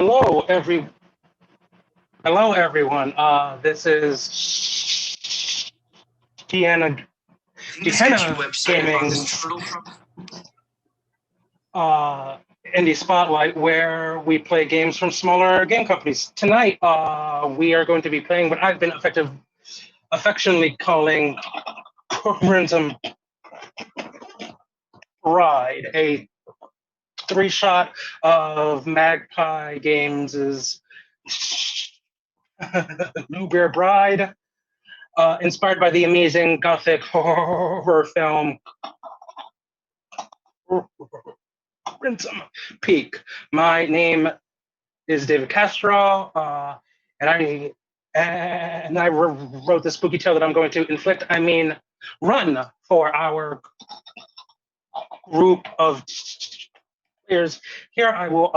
Hello, everyone. This is Gehenna Gaming's Indie Spotlight, where we play games from smaller game companies. Tonight, we are going to be playing what I've been affectionately calling Crimson Ride, a three-shot of Magpie Games' Bluebeard Bride, inspired by the amazing gothic horror film Crimson Peak. My name is David Castro, and I wrote the spooky tale that I'm going to run for our group of players. Here I will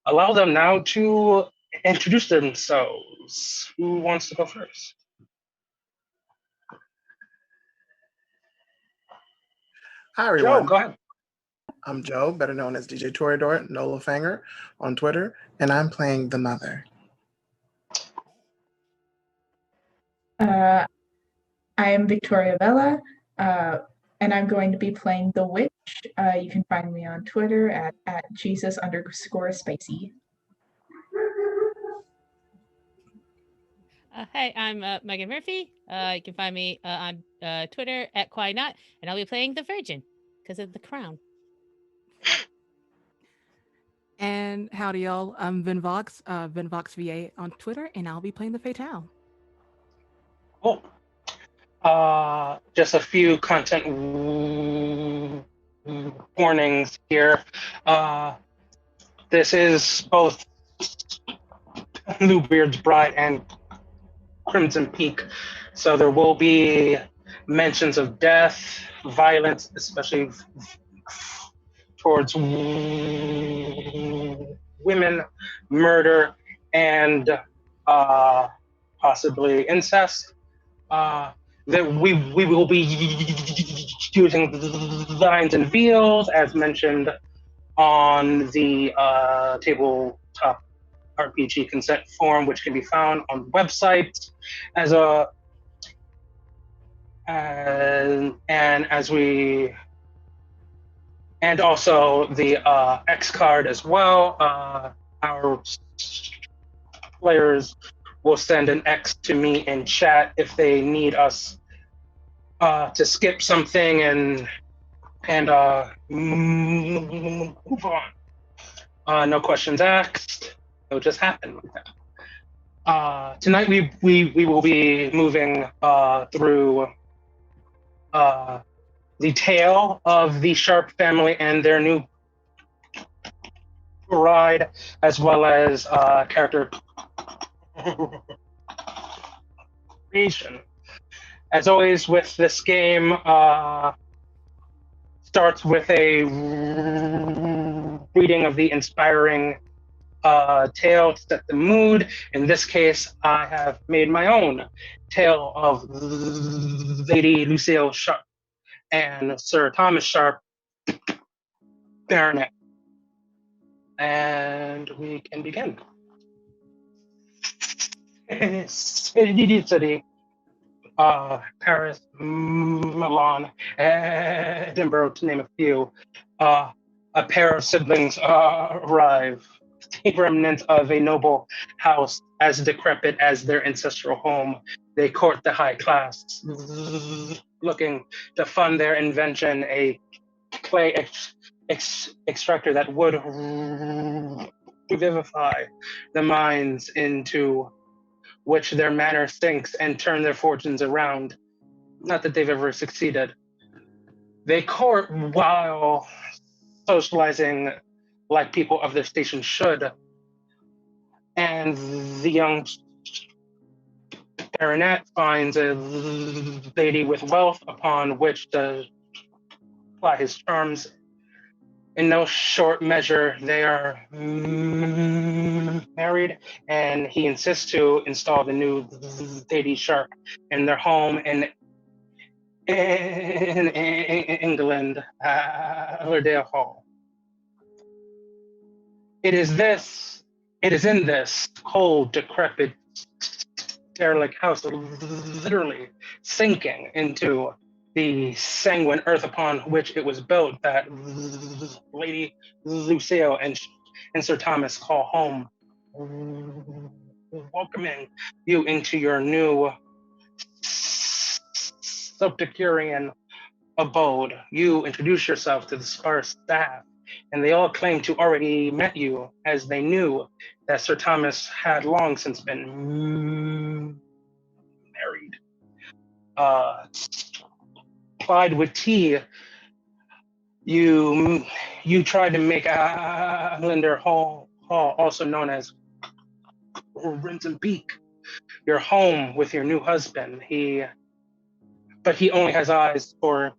allow them now to introduce themselves. Who wants to go first? Hi, everyone. Joe, go ahead. I'm Joe, better known as DJ Toreador, Nola Fanger on Twitter, and I'm playing the Mother. I am Victoria Vela, and I'm going to be playing the Witch. You can find me on Twitter at Jesus_Spacey. Hi, I'm Megan Murphy. You can find me on Twitter at QuiNot, and I'll be playing the Virgin because of the crown. And howdy, y'all. I'm Vyn Vox, Vyn Vox VA on Twitter, and I'll be playing the Fatale. Cool. Just a few content warnings here. This is both Bluebeard's Bride and Crimson Peak, so there will be mentions of death, violence, especially towards women, murder, and possibly incest. That we will be using lines and veils as mentioned on the tabletop RPG consent form, which can be found on the website and also the X card as well. Our players will send an X to me in chat if they need us to skip something and move on. No questions asked. It'll just happen like that. Tonight we will be moving through the tale of the Sharp family and their new bride, as well as character creation. As always with this game, starts with a reading of the inspiring tale to set the mood. In this case, I have made my own tale of Lady Lucille Sharp and Sir Thomas Sharp, Baronet. And we can begin. City, Paris, Milan, Edinburgh, to name a few. A pair of siblings arrive, the remnants of a noble house as decrepit as their ancestral home. They court the high class, looking to fund their invention, a clay extractor that would revivify the minds into which their manner sinks and turn their fortunes around. Not that they've ever succeeded. They court while socializing like people of their station should. And the young baronet finds a lady with wealth upon which to apply his charms. In no short measure, they are married, and he insists to install the new Lady Sharp in their home in England, Allerdale Hall. It is in this cold, decrepit, derelict house, literally sinking into the sanguine earth upon which it was built, that Lady Lucio and Sir Thomas call home, welcoming you into your new subterranean abode. You introduce yourself to the sparse staff, and they all claim to already met you, as they knew that Sir Thomas had long since been married. Plied with tea, you tried to make Islander Hall, also known as Renton Beak, your home with your new husband. But he only has eyes for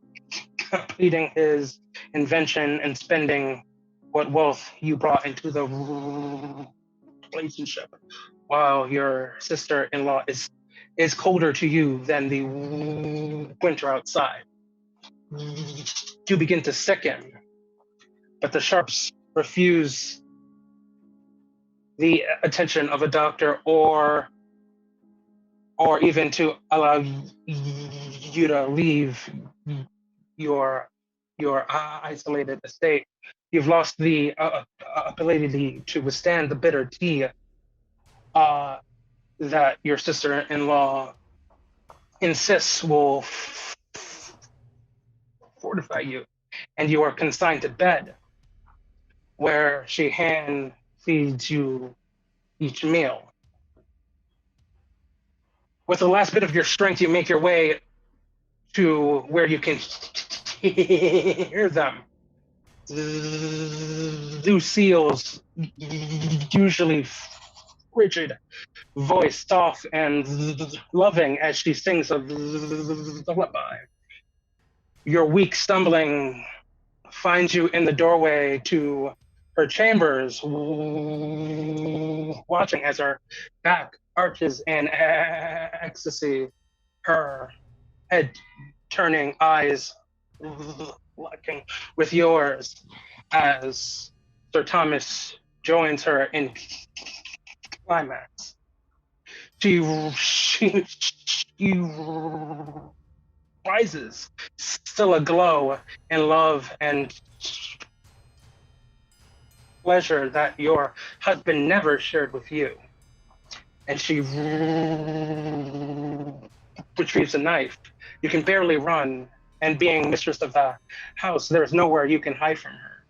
completing his invention and spending what wealth you brought into the relationship, while your sister-in-law is colder to you than the winter outside. You begin to sicken, but the Sharps refuse the attention of a doctor or even to allow you to leave your isolated estate. You've lost the ability to withstand the bitter tea that your sister-in-law insists will fortify you, and you are consigned to bed, where she hand feeds you each meal. With the last bit of your strength, you make your way to where you can hear them. Lucille's usually frigid voice, soft and loving as she sings a lullaby. Your weak stumbling finds you in the doorway to her chambers, watching as her back arches in ecstasy, her head turning, eyes locking with yours, as Sir Thomas joins her in climax. She rises, still aglow in love and pleasure that your husband never shared with you. And she retrieves a knife. You can barely run, and being mistress of the house, there's nowhere you can hide from her.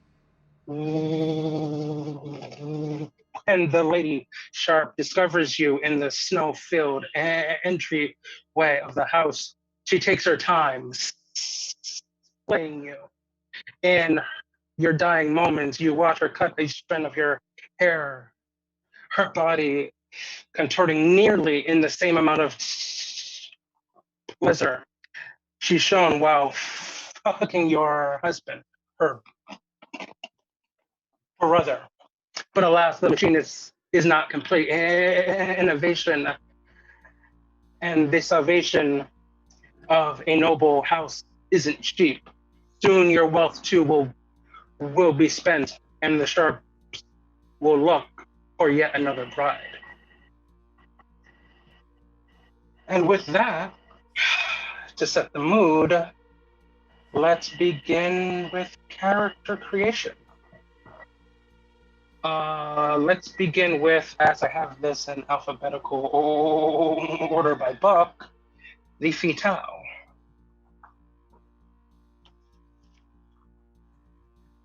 And the Lady Sharp discovers you in the snow-filled entryway of the house. She takes her time, slaying you. In your dying moments, you watch her cut a strand of your hair, her body contorting nearly in the same amount of pleasure she's shown while fucking your husband, her brother. But alas, the machine is not complete. Innovation and the salvation of a noble house isn't cheap. Soon your wealth too will be spent, and the Sharp will look for yet another bride. And with that, to set the mood, let's begin with character creation. Let's begin with, as I have this in alphabetical order by book, the Fatale.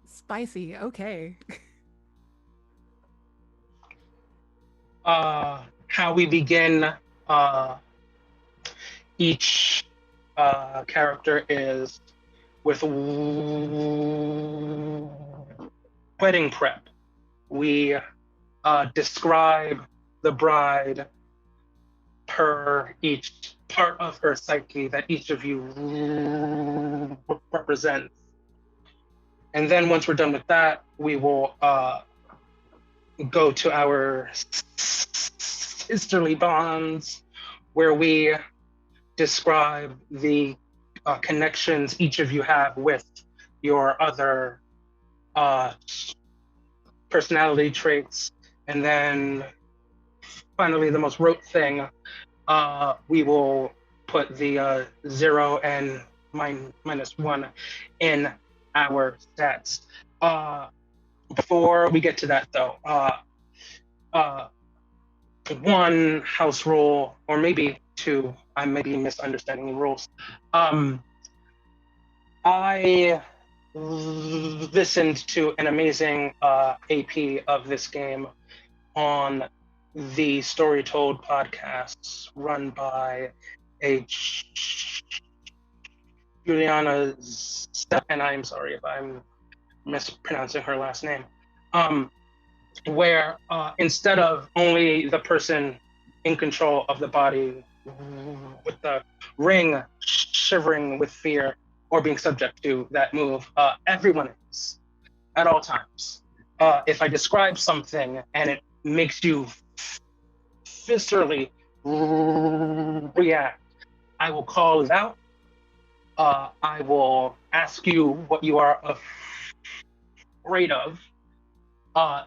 Spicy. Okay. How we begin each character is with wedding prep. We describe the bride per each part of her psyche that each of you represents. And then once we're done with that, we will go to our sisterly bonds, where we describe the connections each of you have with your other personality traits, and then finally the most rote thing, we will put the 0 and -1 in our stats. Before we get to that, though, one house rule, or maybe two, I may be misunderstanding the rules. I listened to an amazing AP of this game on the Story Told podcasts run by a Juliana and I'm sorry if I'm mispronouncing her last name, where instead of only the person in control of the body with the ring shivering with fear or being subject to that move, everyone is at all times. If I describe something and it makes you viscerally react, I will call it out. I will ask you what you are afraid of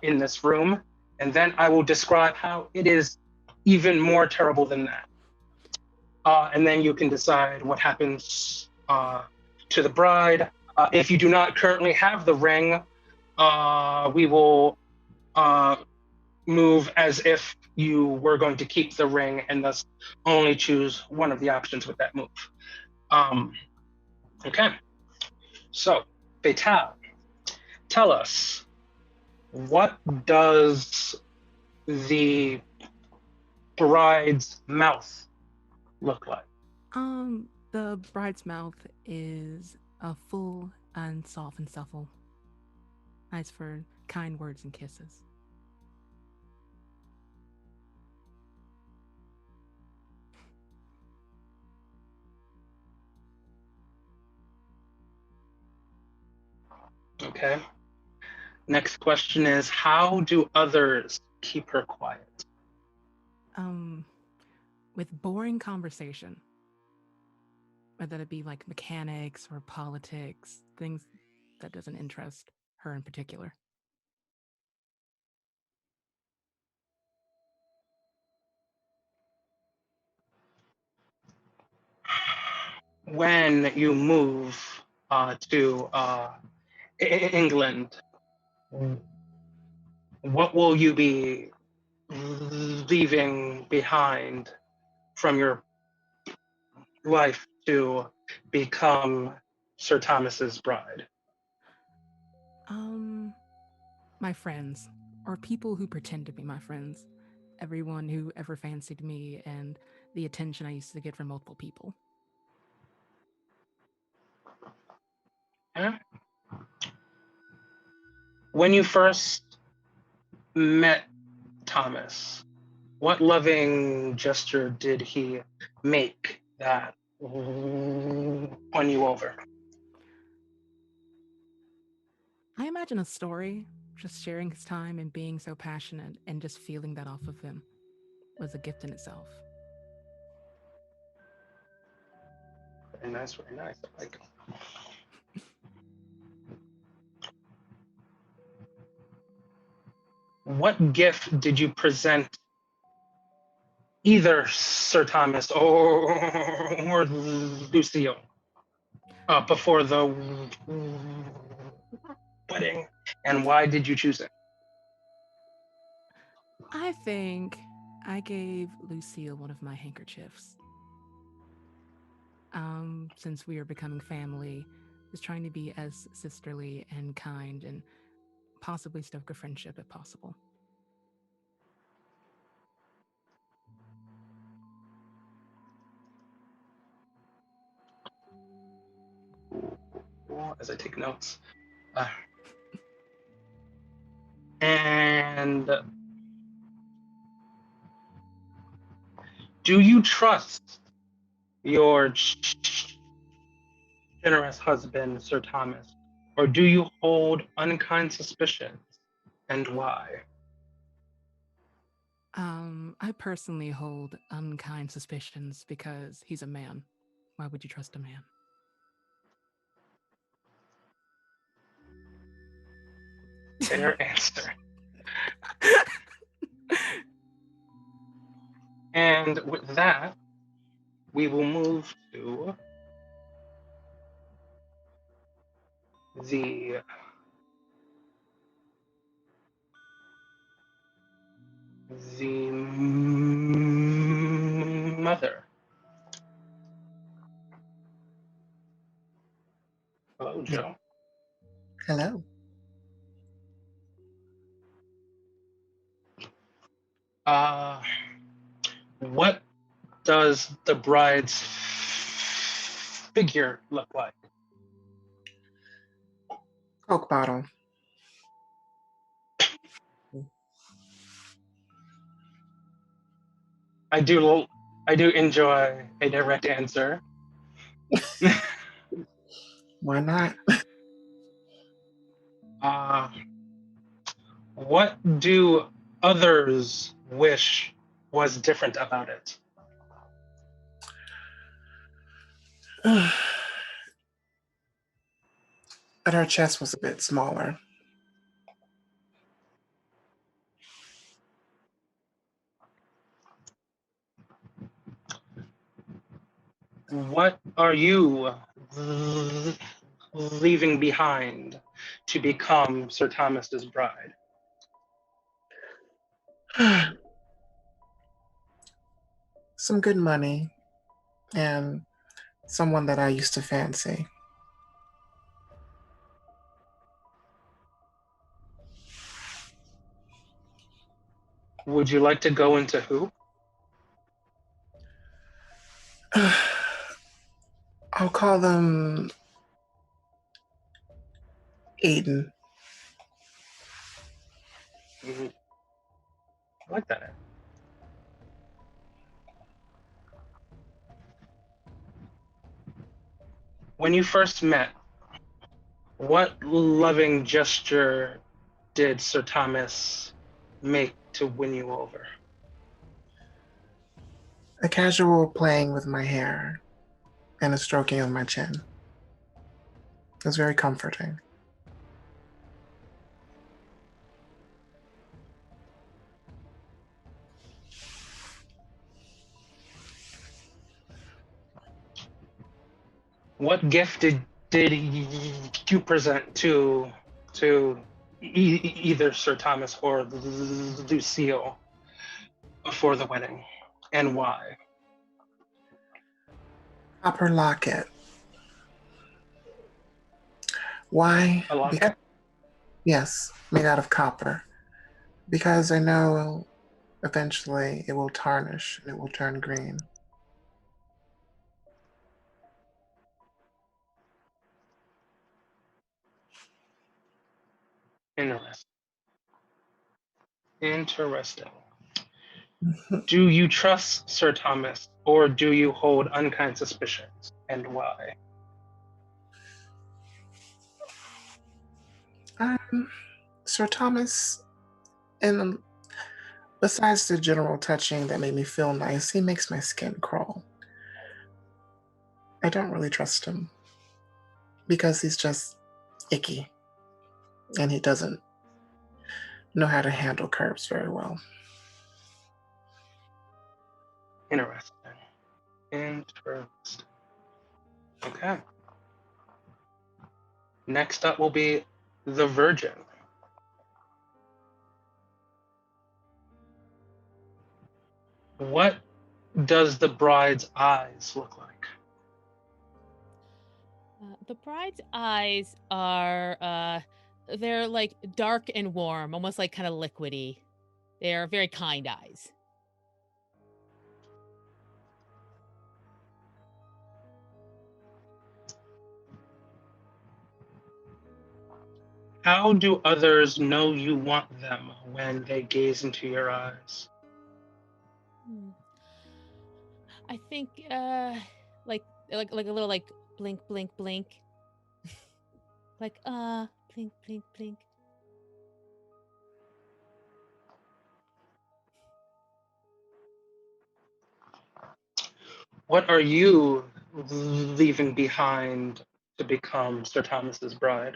in this room, and then I will describe how it is even more terrible than that. And then you can decide what happens to the bride. If you do not currently have the ring, we will move as if you were going to keep the ring and thus only choose one of the options with that move. Okay, so Fatale, tell us, what does the bride's mouth look like? The bride's mouth is full and soft and supple, nice for kind words and kisses. Okay. Next question is, how do others keep her quiet? With boring conversation, whether it be like mechanics or politics, things that doesn't interest her in particular. When you move to England, what will you be leaving behind from your life to become Sir Thomas's bride? My friends, or people who pretend to be my friends. Everyone who ever fancied me and the attention I used to get from multiple people. Yeah. When you first met Thomas, what loving gesture did he make that won you over? I imagine a story, just sharing his time and being so passionate and just feeling that off of him was a gift in itself. Very nice, very nice. I like it. What gift did you present either Sir Thomas or Lucille before the wedding, and why did you choose it? I think I gave Lucille one of my handkerchiefs. Since we are becoming family, just trying to be as sisterly and kind and possibly stoke a friendship if possible. As I take notes. And do you trust your generous husband, Sir Thomas, or do you hold unkind suspicions, and why? I personally hold unkind suspicions because he's a man. Why would you trust a man? Fair answer. And with that, we will move to the mother. Hello, Joe. Hello. What does the bride's figure look like? Coke bottle. I do enjoy a direct answer. Why not? What do others wish was different about it? But her chest was a bit smaller. What are you leaving behind to become Sir Thomas's bride? Some good money and someone that I used to fancy. Would you like to go into who? I'll call them Aiden. I like that. When you first met, what loving gesture did Sir Thomas make to win you over? A casual playing with my hair and a stroking of my chin. It was very comforting. What gift did you present to either Sir Thomas or Lucille before the wedding, and why? Copper locket. Why? A locket? Because, yes, made out of copper. Because I know eventually it will tarnish and it will turn green. Interesting. Do you trust Sir Thomas, or do you hold unkind suspicions, and why? Sir Thomas, and besides the general touching that made me feel nice, he makes my skin crawl. I don't really trust him because he's just icky and he doesn't know how to handle curves very well. Interesting. Okay. Next up will be the Virgin. What does the bride's eyes look like? The bride's eyes are they're like dark and warm, almost like kind of liquidy. They're very kind eyes. How do others know you want them when they gaze into your eyes? I think like a little like blink blink blink. Like blink blink blink. What are you leaving behind to become Sir Thomas's bride?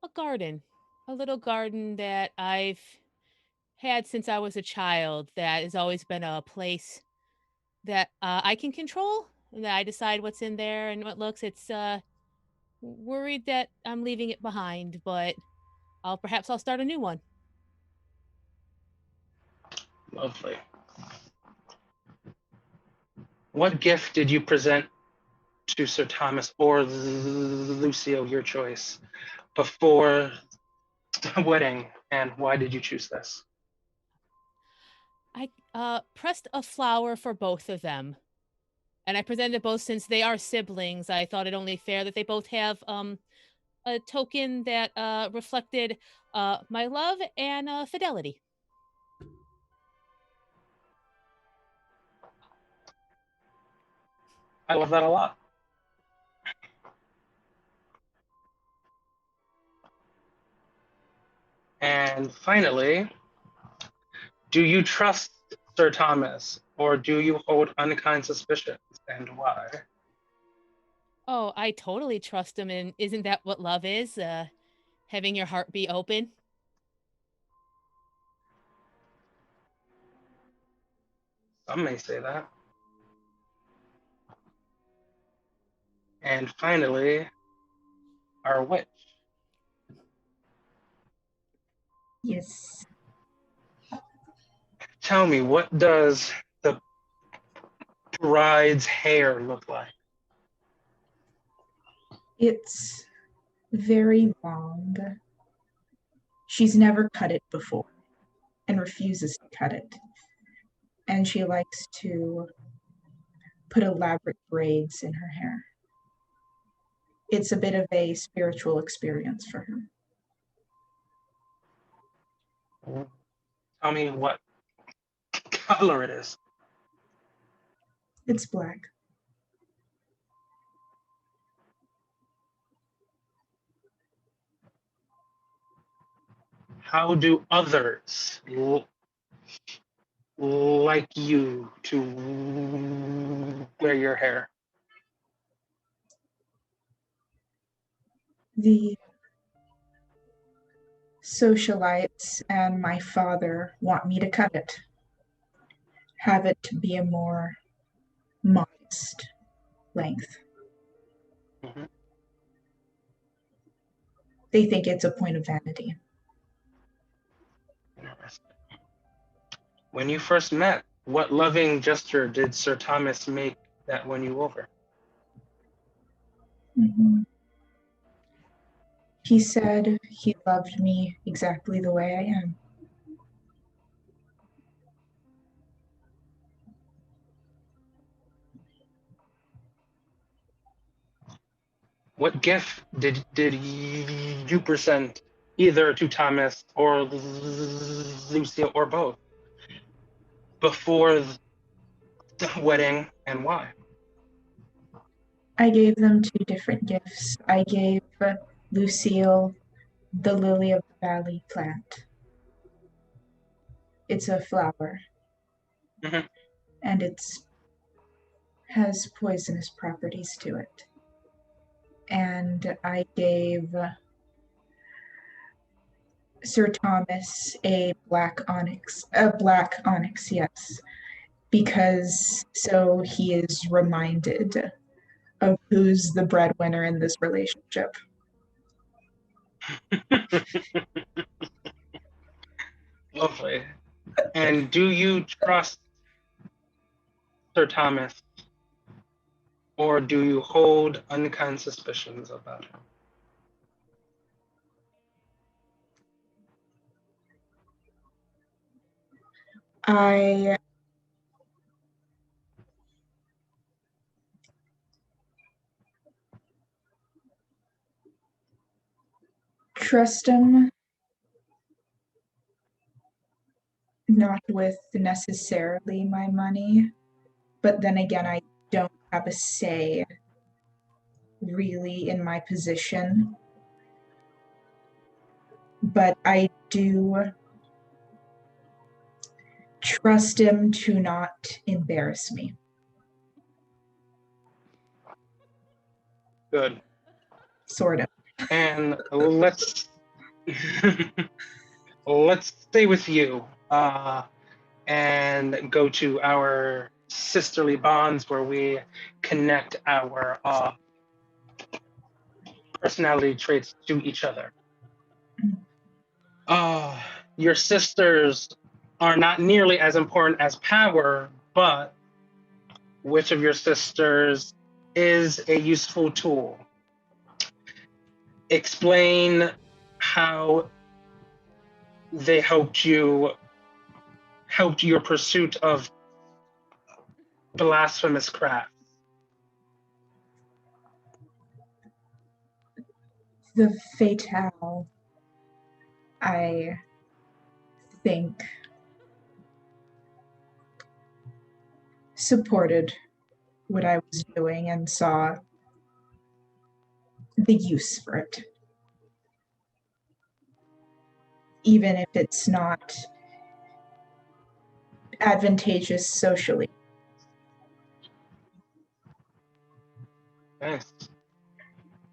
A garden. a little garden that I've had since I was a child that has always been a place that I can control and that I decide what's in there and what looks. It's worried that I'm leaving it behind, but I'll start a new one. Lovely. What gift did you present to Sir Thomas or Lucio, your choice, before the wedding, and why did you choose this? I pressed a flower for both of them. And I presented both since they are siblings. I thought it only fair that they both have a token that reflected my love and fidelity. I love that a lot. And finally, do you trust Sir Thomas, or do you hold unkind suspicions, and why? Oh, I totally trust him, and isn't that what love is? Having your heart be open. Some may say that. And finally, our witch. Yes. Tell me, what does the bride's hair look like? It's very long. She's never cut it before and refuses to cut it. And she likes to put elaborate braids in her hair. It's a bit of a spiritual experience for her. Tell me what color it is. It's black. How do others like you to wear your hair? The socialites and my father want me to cut it. Have it to be a more modest length. Mm-hmm. They think it's a point of vanity. Interesting. When you first met, what loving gesture did Sir Thomas make that won you over? Mm-hmm. He said he loved me exactly the way I am. What gift did you present either to Thomas or Lucia or both before the wedding, and why? I gave them 2 different gifts. I gave Lucille the lily of the valley plant. It's a flower. Mm-hmm. And it has poisonous properties to it. And I gave Sir Thomas a black onyx, yes, because so he is reminded of who's the breadwinner in this relationship. Lovely. And do you trust Sir Thomas, or do you hold unkind suspicions about him? I trust him, not with necessarily my money, but then again, I don't have a say really in my position. But I do trust him to not embarrass me. Good. Sort of. And let's Let's stay with you and go to our sisterly bonds where we connect our personality traits to each other. Your sisters are not nearly as important as power, but which of your sisters is a useful tool? Explain how they helped your pursuit of blasphemous crafts. The Fatale, I think, supported what I was doing and saw the use for it. Even if it's not advantageous socially. Nice.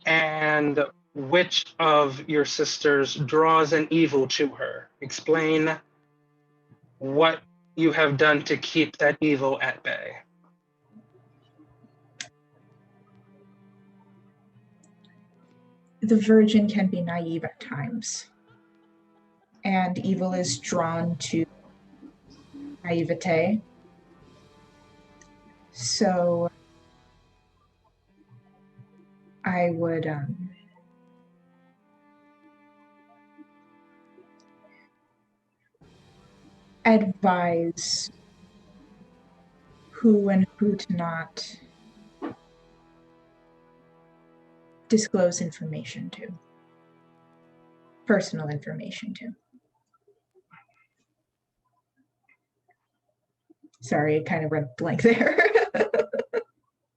And which of your sisters draws an evil to her? Explain what you have done to keep that evil at bay. The Virgin can be naive at times, and evil is drawn to naivete. So I would advise who and who to not disclose information to, personal information to. Sorry, it kind of went blank there.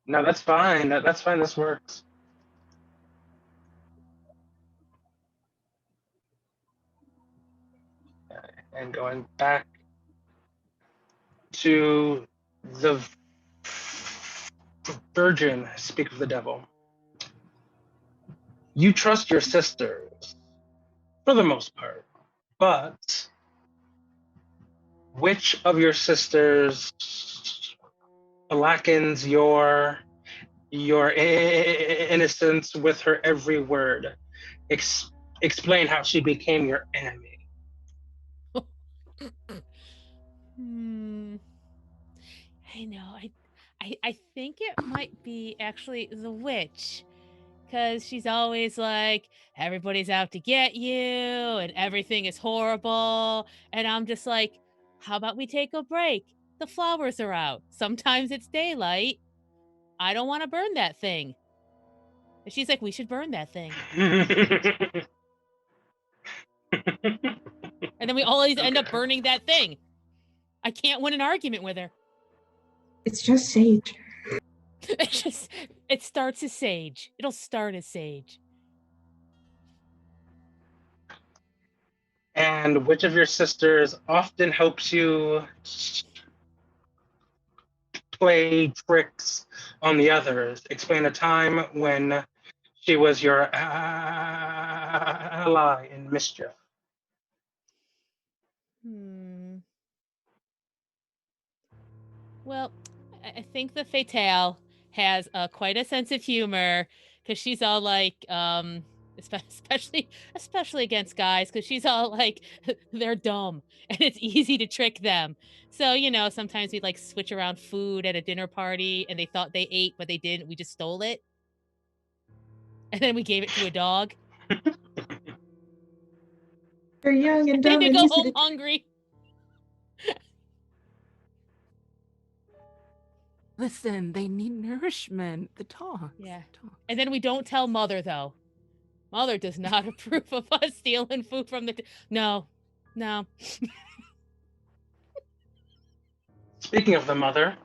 No, that's fine. That's fine. This works. And going back to the Virgin, speak of the devil. You trust your sisters for the most part, but which of your sisters blackens your innocence with her every word? Explain how she became your enemy. I know. I think it might be actually the witch. Because she's always like, everybody's out to get you and everything is horrible. And I'm just like, how about we take a break? The flowers are out. Sometimes it's daylight. I don't want to burn that thing. And she's like, we should burn that thing. And then we always end up burning that thing. I can't win an argument with her. It's just sage. It starts as sage. It'll start as sage. And which of your sisters often helps you play tricks on the others? Explain a time when she was your ally in mischief. Well, I think the Fatale has quite a sense of humor because she's all like, especially against guys, because she's all like, they're dumb and it's easy to trick them. So sometimes we like switch around food at a dinner party and they thought they ate but they didn't. We just stole it, and then we gave it to a dog. They're young and dumb They and go easy home to... hungry. Listen, they need nourishment. The dogs. Yeah. And then we don't tell Mother, though. Mother does not approve of us stealing food from the... No. Speaking of the mother,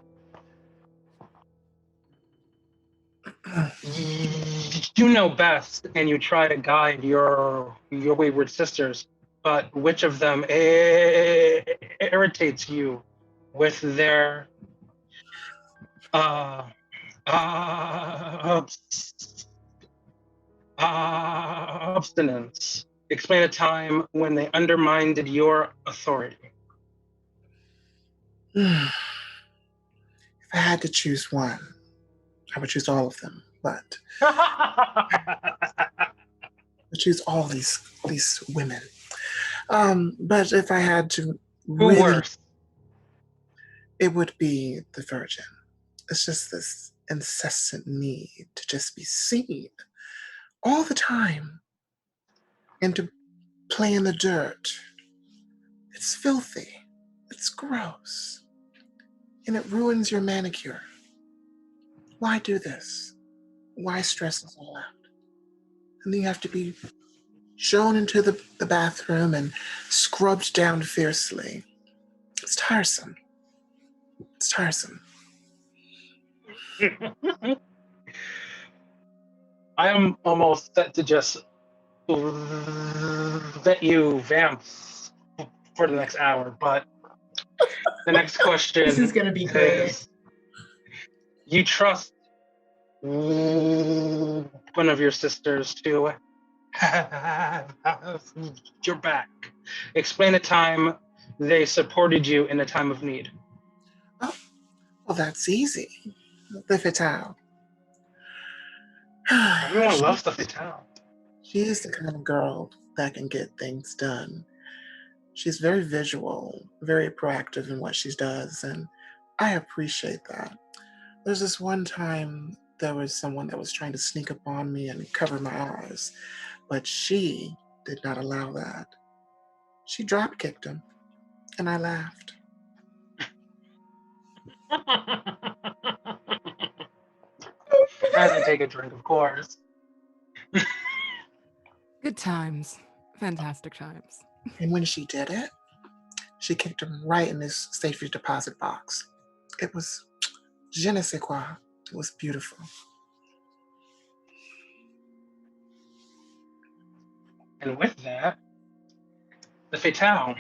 you know best and you try to guide your wayward sisters, but which of them irritates you with their obstinance? Explain a time when they undermined your authority. If I had to choose one, I would choose all of them, but I would choose all these women. But if I had to Who really, worse? it would be the Virgin. It's just this incessant need to just be seen all the time and to play in the dirt. It's filthy. It's gross. And it ruins your manicure. Why do this? Why stress us all out? And then you have to be shown into the bathroom and scrubbed down fiercely. It's tiresome. It's tiresome. I am almost set to just let you vamp for the next hour, but the next question This is going to be great. is, you trust one of your sisters to have your back. Explain a time they supported you in a time of need. Oh, well, that's easy. The Fatale. Everyone loves the Fatale. She is the kind of girl that can get things done. She's very visual, very proactive in what she does, and I appreciate that. There's this one time there was someone that was trying to sneak up on me and cover my eyes, but she did not allow that. She drop kicked him, and I laughed. As I take a drink, of course. Good times. Fantastic times. And when she did it, she kicked him right in his safety deposit box. It was je ne sais quoi. It was beautiful. And with that, the Fatale.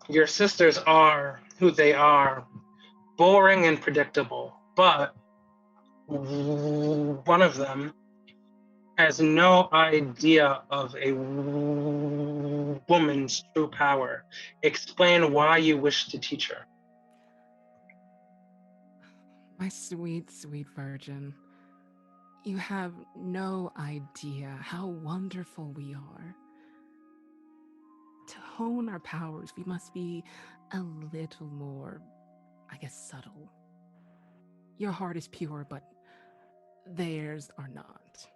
Your sisters are who they are, boring and predictable, but one of them has no idea of a woman's true power. Explain why you wish to teach her. My sweet, sweet virgin. You have no idea how wonderful we are. To hone our powers, we must be a little more, I guess, subtle. Your heart is pure, but theirs are not.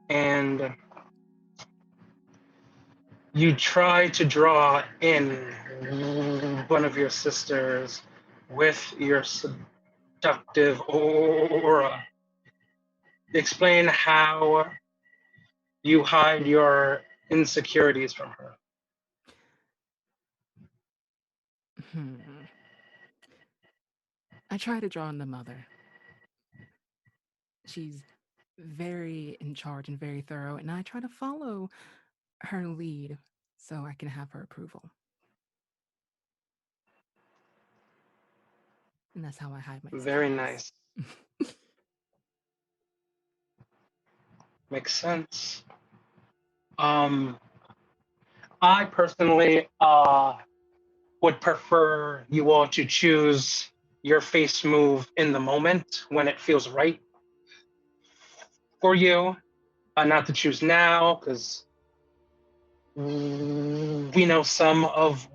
And you try to draw in one of your sisters with your seductive aura. Explain how you hide your insecurities from her. I try to draw on the mother. She's very in charge and very thorough, and I try to follow her lead so I can have her approval. And that's how I hide my Very secrets. nice. Makes sense. I personally would prefer you all to choose your face move in the moment when it feels right for you, not to choose now, because we know some of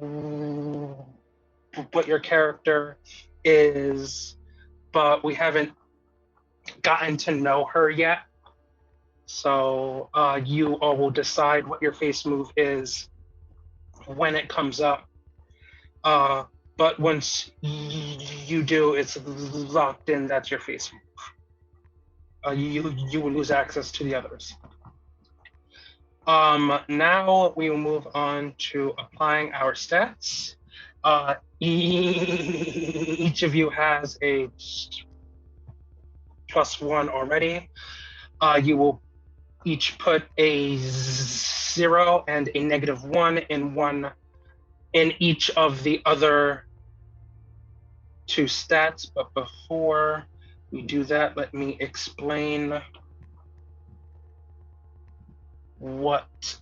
what your character is, but we haven't gotten to know her yet. So you all will decide what your face move is when it comes up. But once you do, it's locked in. That's your face move. You will lose access to the others. Now we will move on to applying our stats. Each of you has a +1 already. You will each put a 0 and a -1 in one in each of the other two stats. But before we do that, let me explain what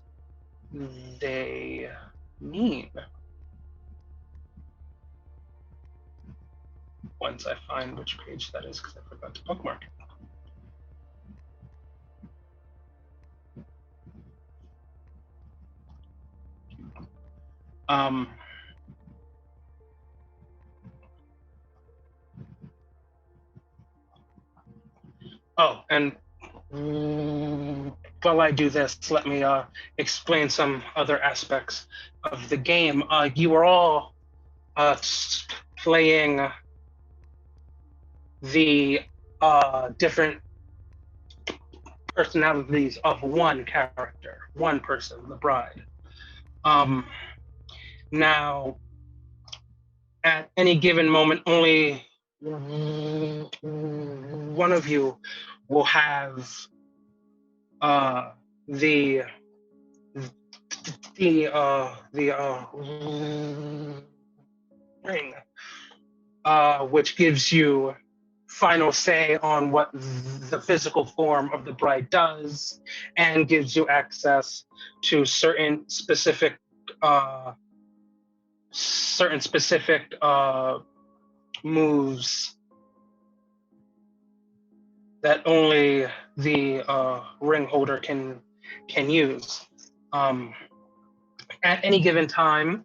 they mean. Once I find which page that is, because I forgot to bookmark it. Oh, and while I do this, let me explain some other aspects of the game. You are all playing the different personalities of one character, one person, the bride. Now, at any given moment, only one of you will have the ring, which gives you final say on what the physical form of the bride does, and gives you access to certain specific moves that only the ring holder can use. At any given time,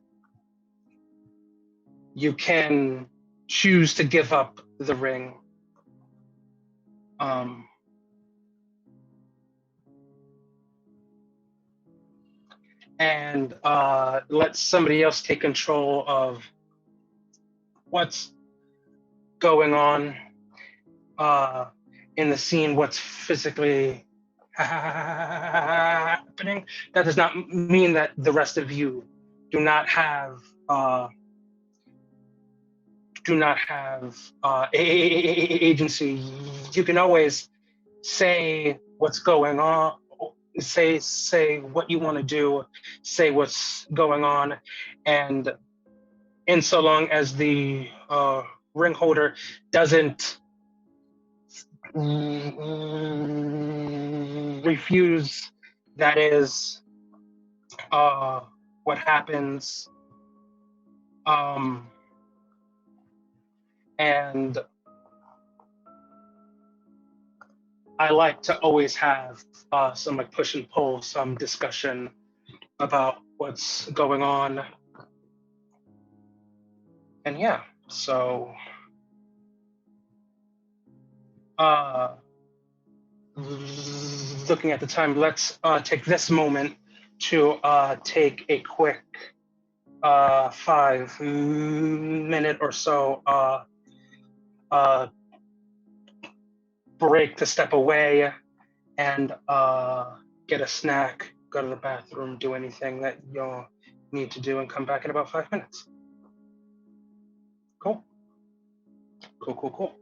you can choose to give up the ring. And let somebody else take control of what's going on in the scene, what's physically happening. That does not mean that the rest of you do not have agency. You can always say what's going on, say what you want to do, say what's going on, and in so long as the ring holder doesn't refuse, that is what happens. And I like to always have some like push and pull, some discussion about what's going on. And yeah, so looking at the time, let's take this moment to take a quick 5-minute or so break to step away and get a snack, go to the bathroom, do anything that you'll need to do, and come back in about 5 minutes. Cool. Cool.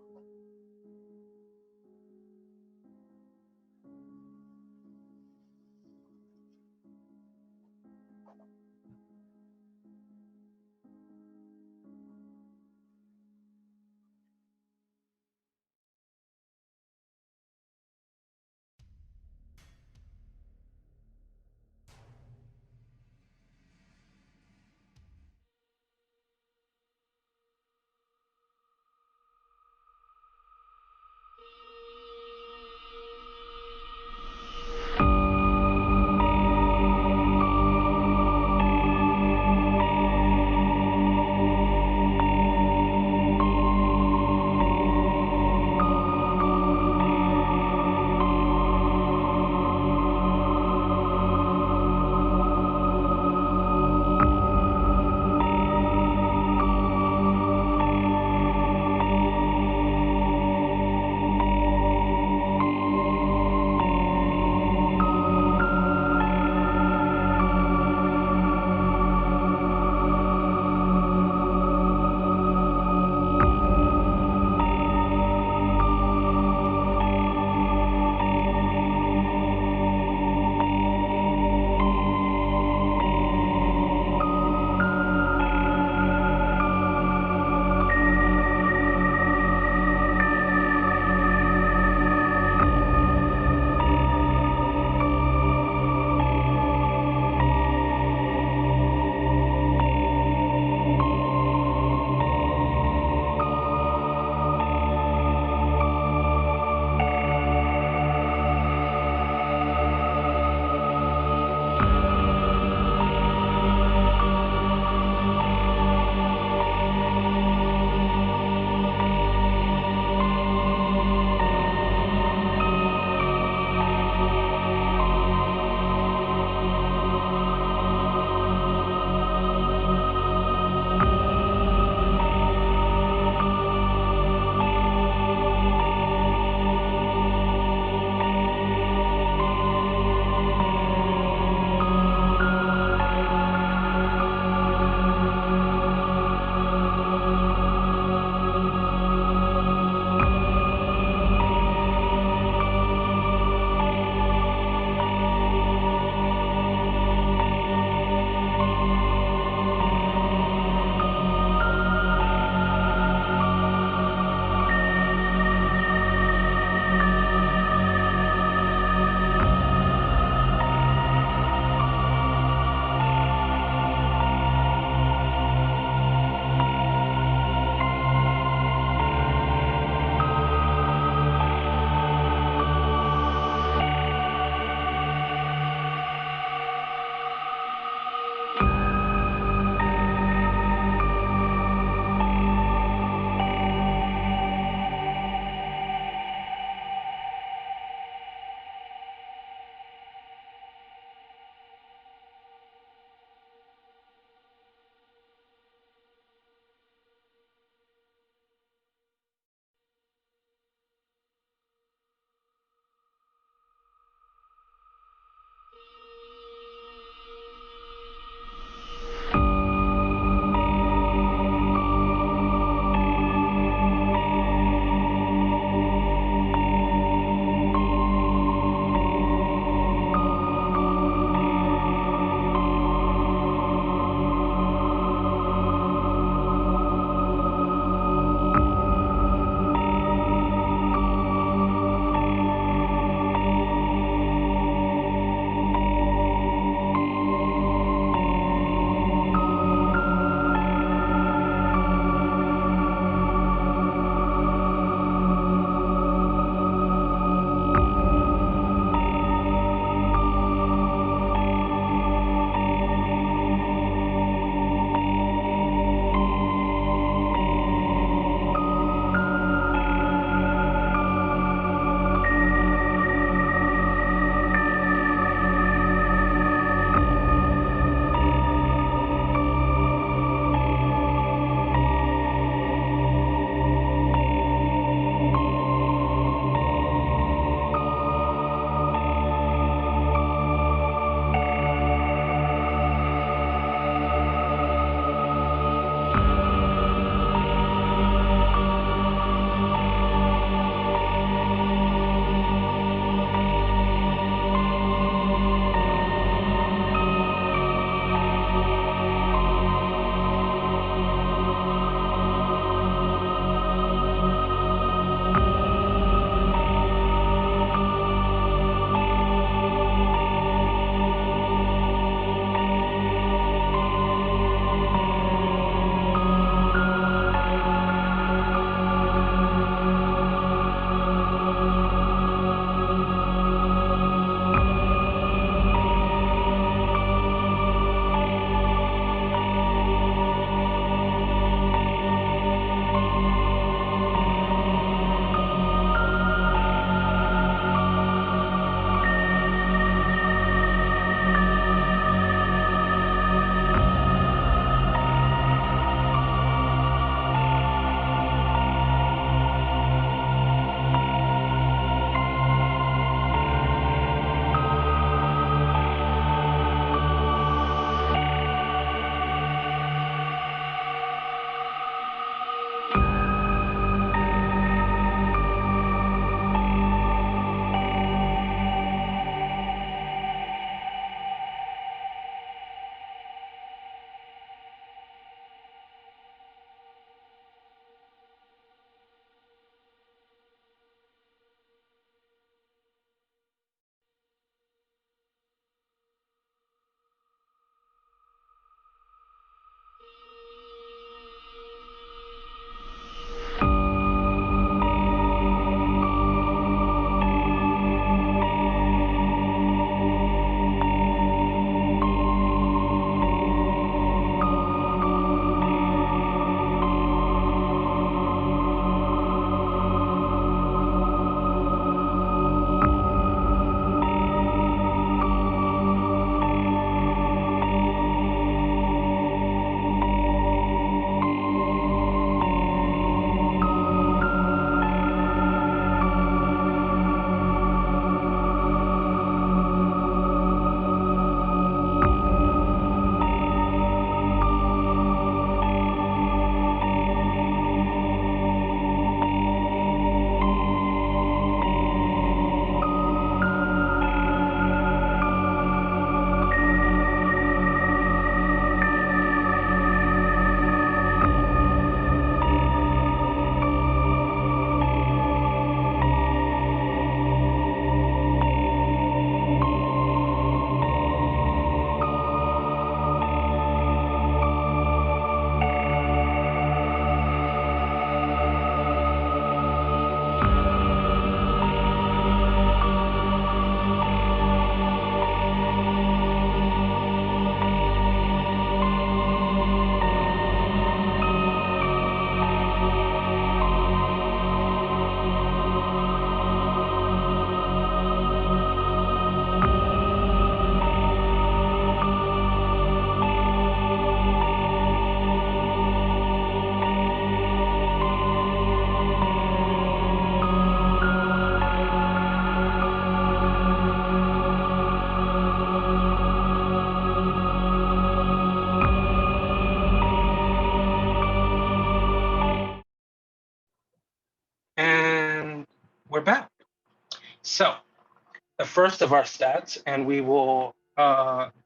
first of our stats, and we will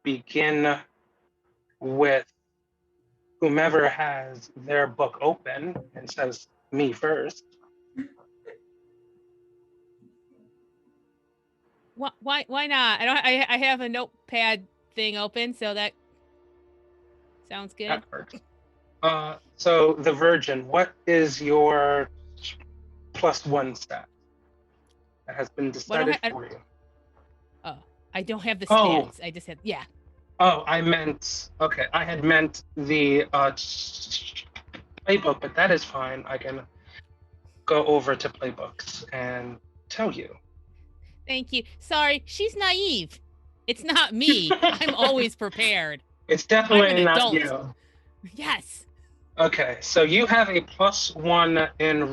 begin with whomever has their book open and says me first. Why not? I have a notepad thing open, so that sounds good. That works. So the Virgin, what is your +1 stat that has been decided for you? Oh, I don't have the Oh. stats. I just had yeah. Oh, I had meant the playbook, but that is fine. I can go over to playbooks and tell you. Thank you. Sorry, she's naive. It's not me. I'm always prepared. It's definitely I'm an not adult. you. Yes. Okay, so you have a +1 in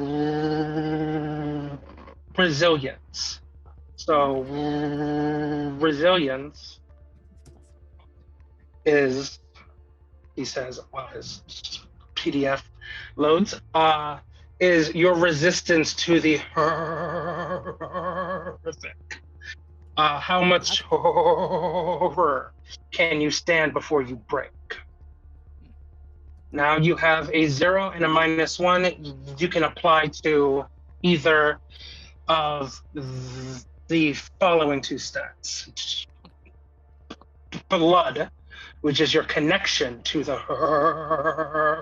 resilience. So resilience is, he says, while his PDF loads, is your resistance to the horrific. How much horror can you stand before you break? Now you have a 0 and a -1. You can apply to either of the following two stats. Blood, which is your connection to the horrific,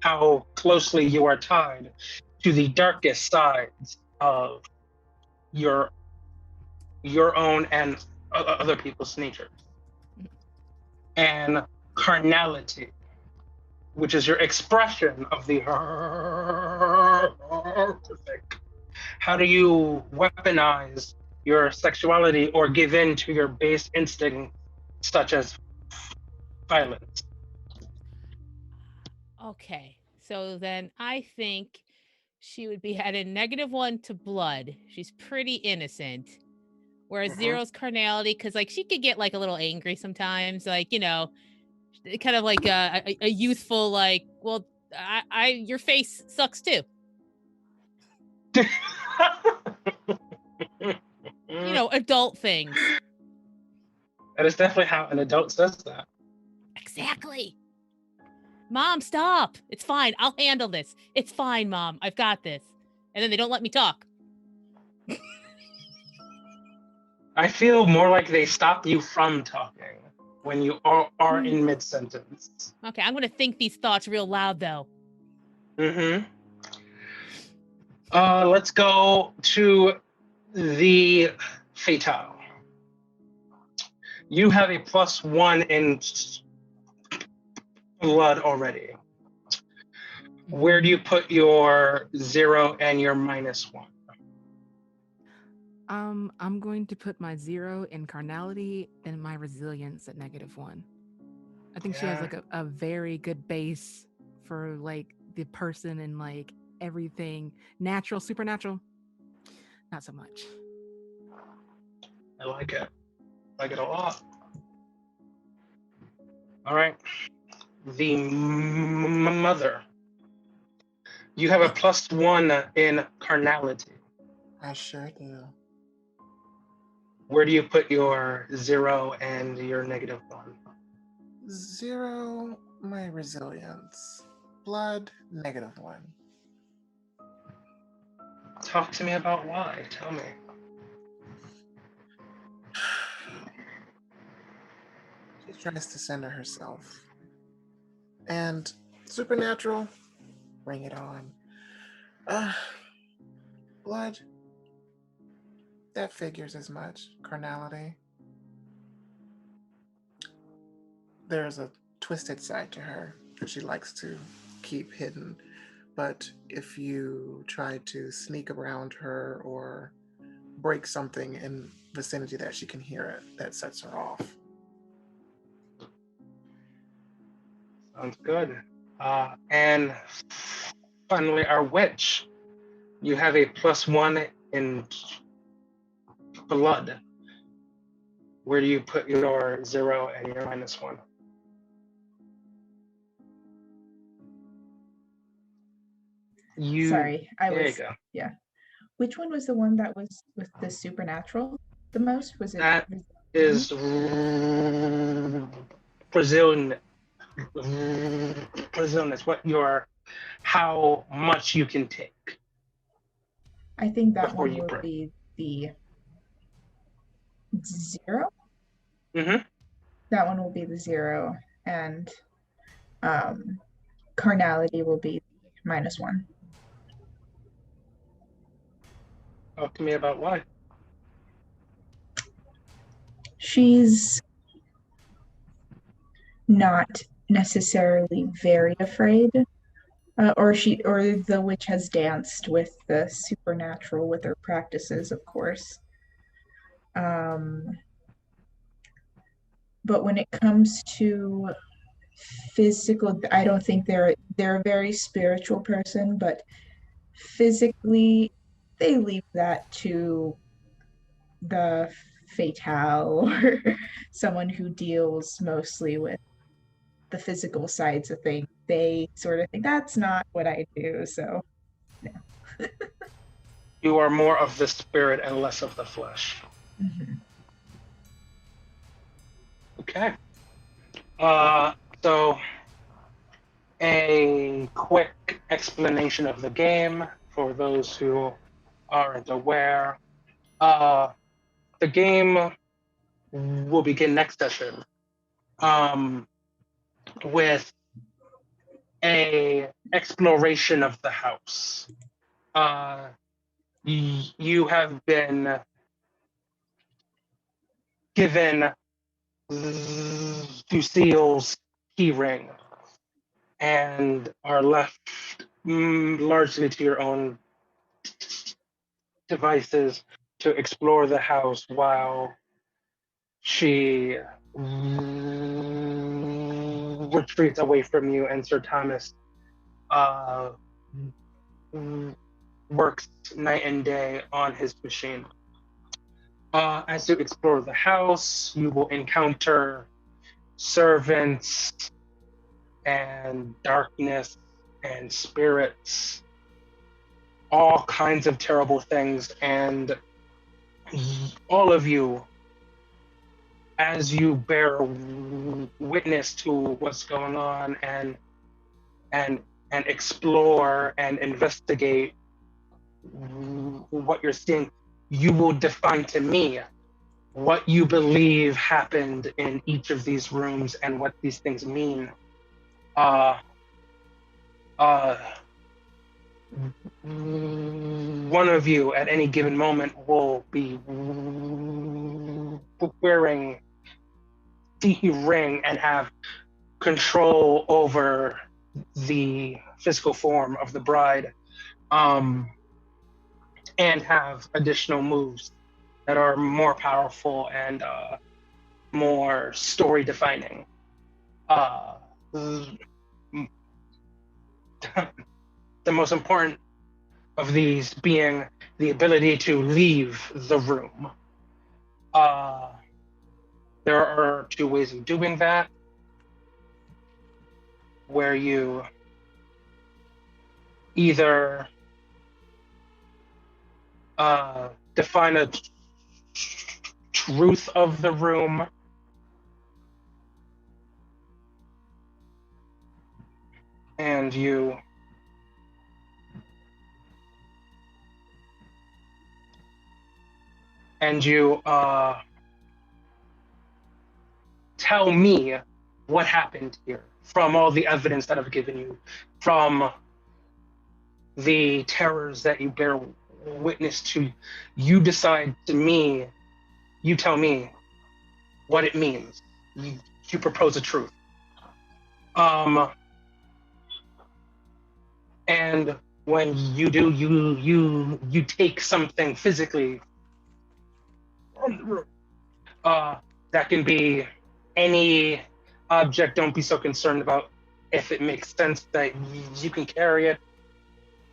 how closely you are tied to the darkest sides of your own and other people's natures. And carnality, which is your expression of the horrific. How do you weaponize your sexuality or give in to your base instincts, such as violence? Okay. So then I think she would be at a -1 to blood. She's pretty innocent. Whereas zero's carnality, because like she could get like a little angry sometimes, like, you know, kind of like a youthful, like, well, your face sucks too. You know, adult things. That is definitely how an adult says that. Exactly. Mom, stop. It's fine. I'll handle this. It's fine, Mom. I've got this. And then they don't let me talk. I feel more like they stop you from talking when you are in mid-sentence. Okay, I'm going to think these thoughts real loud, though. Let's go to the Fatale. You have a +1 in blood already. Where do you put your 0 and your -1? I'm going to put my 0 in carnality and my resilience at -1. I think she has like a very good base for like the person and like everything. Natural, supernatural, not so much. I like it. I like it a lot. All right. The mother. You have a +1 in carnality. I sure do. Where do you put your 0 and your -1? 0, my resilience. Blood, -1. Talk to me about why. Tell me. She tries to center herself. And supernatural, bring it on. Blood, that figures as much. Carnality. There's a twisted side to her that she likes to keep hidden. But if you try to sneak around her or break something in vicinity that she can hear it, that sets her off. Sounds good. And finally, our witch. You have a +1 in blood. Where do you put your 0 and your -1? Sorry, I There was you go. Which one was the one that was with the supernatural the most? Was it That is Brazilian. Brazilian is how much you can take I think that before one you will break. be the 0. Mm-hmm. That one will be the 0, and carnality will be -1. Talk to me about why. She's not necessarily very afraid, or the witch has danced with the supernatural with her practices, of course. But when it comes to physical, I don't think they're a very spiritual person, but physically they leave that to the Fatale or someone who deals mostly with the physical sides of things. They sort of think that's not what I do, so no. You are more of the spirit and less of the flesh. Mhm. Okay. So a quick explanation of the game for those who aren't aware. The game will begin next session with a exploration of the house. You have been given Lucille's key ring and are left largely to your own devices to explore the house while she retreats away from you, and Sir Thomas works night and day on his machine. As you explore the house, you will encounter servants and darkness and spirits, all kinds of terrible things, and all of you, as you bear witness to what's going on and explore and investigate what you're seeing, you will define to me what you believe happened in each of these rooms and what these things mean. One of you at any given moment will be wearing the ring and have control over the physical form of the bride, and have additional moves that are more powerful and more story defining. The most important of these being the ability to leave the room. There are 2 ways of doing that, where you either define a truth of the room and you tell me what happened here from all the evidence that I've given you, from the terrors that you bear witness to. You decide to me, you tell me what it means. You propose a truth. And when you do, you take something physically from the room. That can be any object. Don't be so concerned about if it makes sense that you can carry it.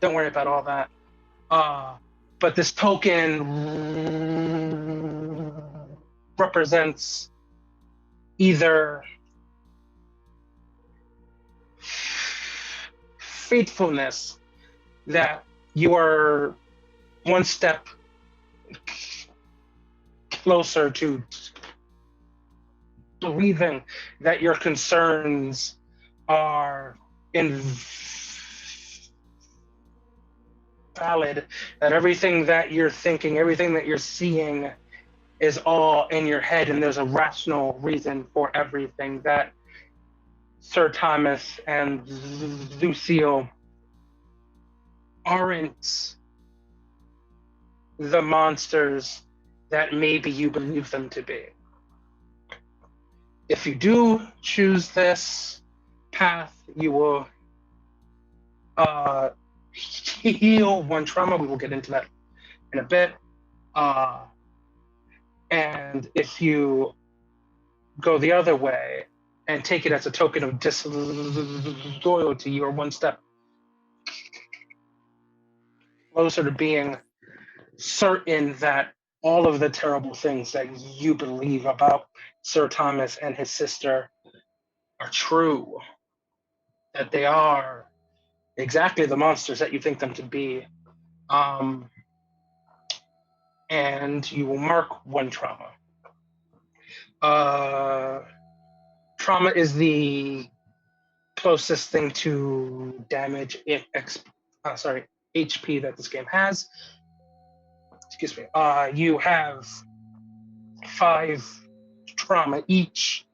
Don't worry about all that. But this token represents either faithfulness, that you are one step closer to believing that your concerns are invalid, that everything that you're thinking, everything that you're seeing is all in your head, and there's a rational reason for everything, that Sir Thomas and Lucille aren't the monsters that maybe you believe them to be. If you do choose this path, you will heal one trauma. We will get into that in a bit. And if you go the other way and take it as a token of disloyalty, you are one step closer to being certain that all of the terrible things that you believe about Sir Thomas and his sister are true, that they are exactly the monsters that you think them to be. And you will mark one trauma. Trauma is the closest thing to damage HP that this game has. Excuse me. You have 5 trauma each.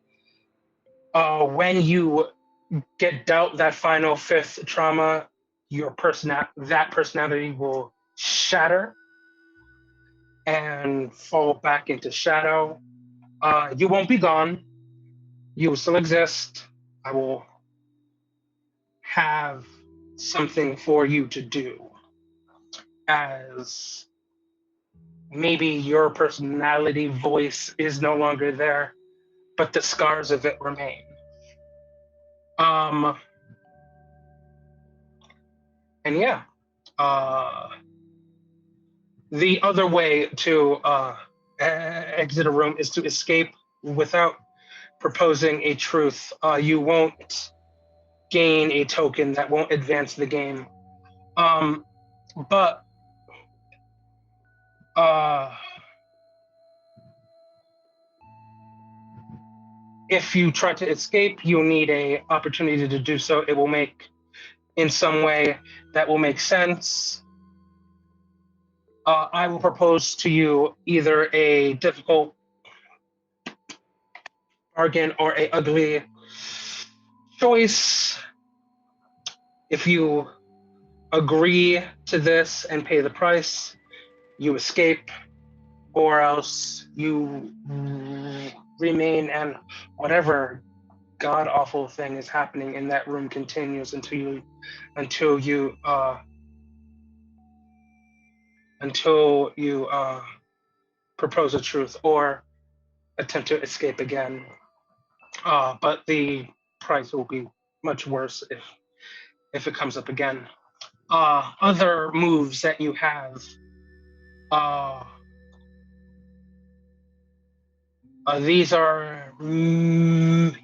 When you get dealt that final 5th trauma, that personality will shatter and fall back into shadow. You won't be gone. You will still exist. I will have something for you to do, as maybe your personality voice is no longer there, but the scars of it remain. And yeah, the other way to exit a room is to escape without proposing a truth. You won't gain a token that won't advance the game. But if you try to escape, you'll need an opportunity to do so. It will make, in some way, that will make sense. I will propose to you either a difficult bargain or a ugly choice. If you agree to this and pay the price, you escape, or else you remain, and whatever god awful thing is happening in that room continues until you propose a truth or attempt to escape again. But the price will be much worse if it comes up again. Other moves that you have. These are maiden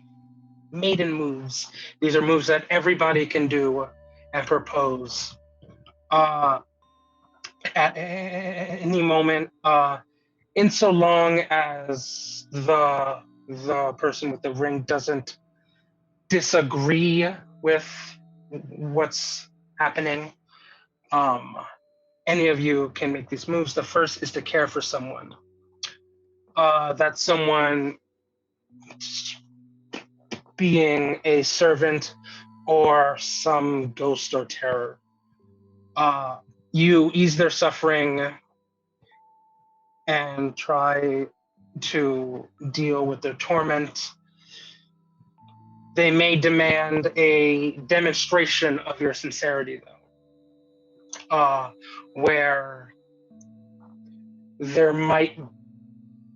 moves. These are moves that everybody can do and propose at any moment, in so long as the person with the ring doesn't disagree with what's happening. Any of you can make these moves. The first is to care for someone. That's someone being a servant or some ghost or terror. You ease their suffering and try to deal with their torment. They may demand a demonstration of your sincerity, though, where there might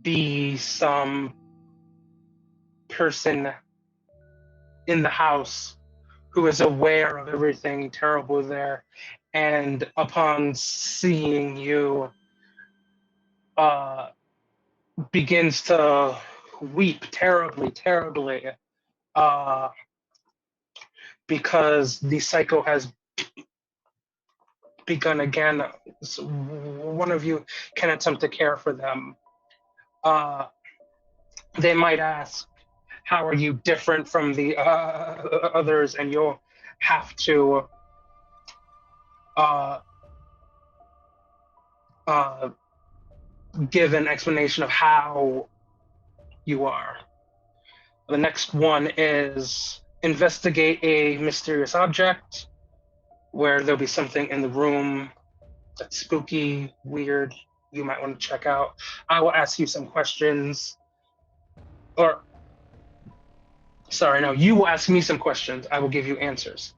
be some person in the house who is aware of everything terrible there, and upon seeing you, begins to weep terribly, terribly, because the cycle has begun again, so one of you can attempt to care for them. They might ask, how are you different from the others? And you'll have to uh, give an explanation of how you are. The next one is investigate a mysterious object, where there'll be something in the room that's spooky, weird, you might want to check out. I will ask you some questions, or sorry, no, you will ask me some questions. I will give you answers.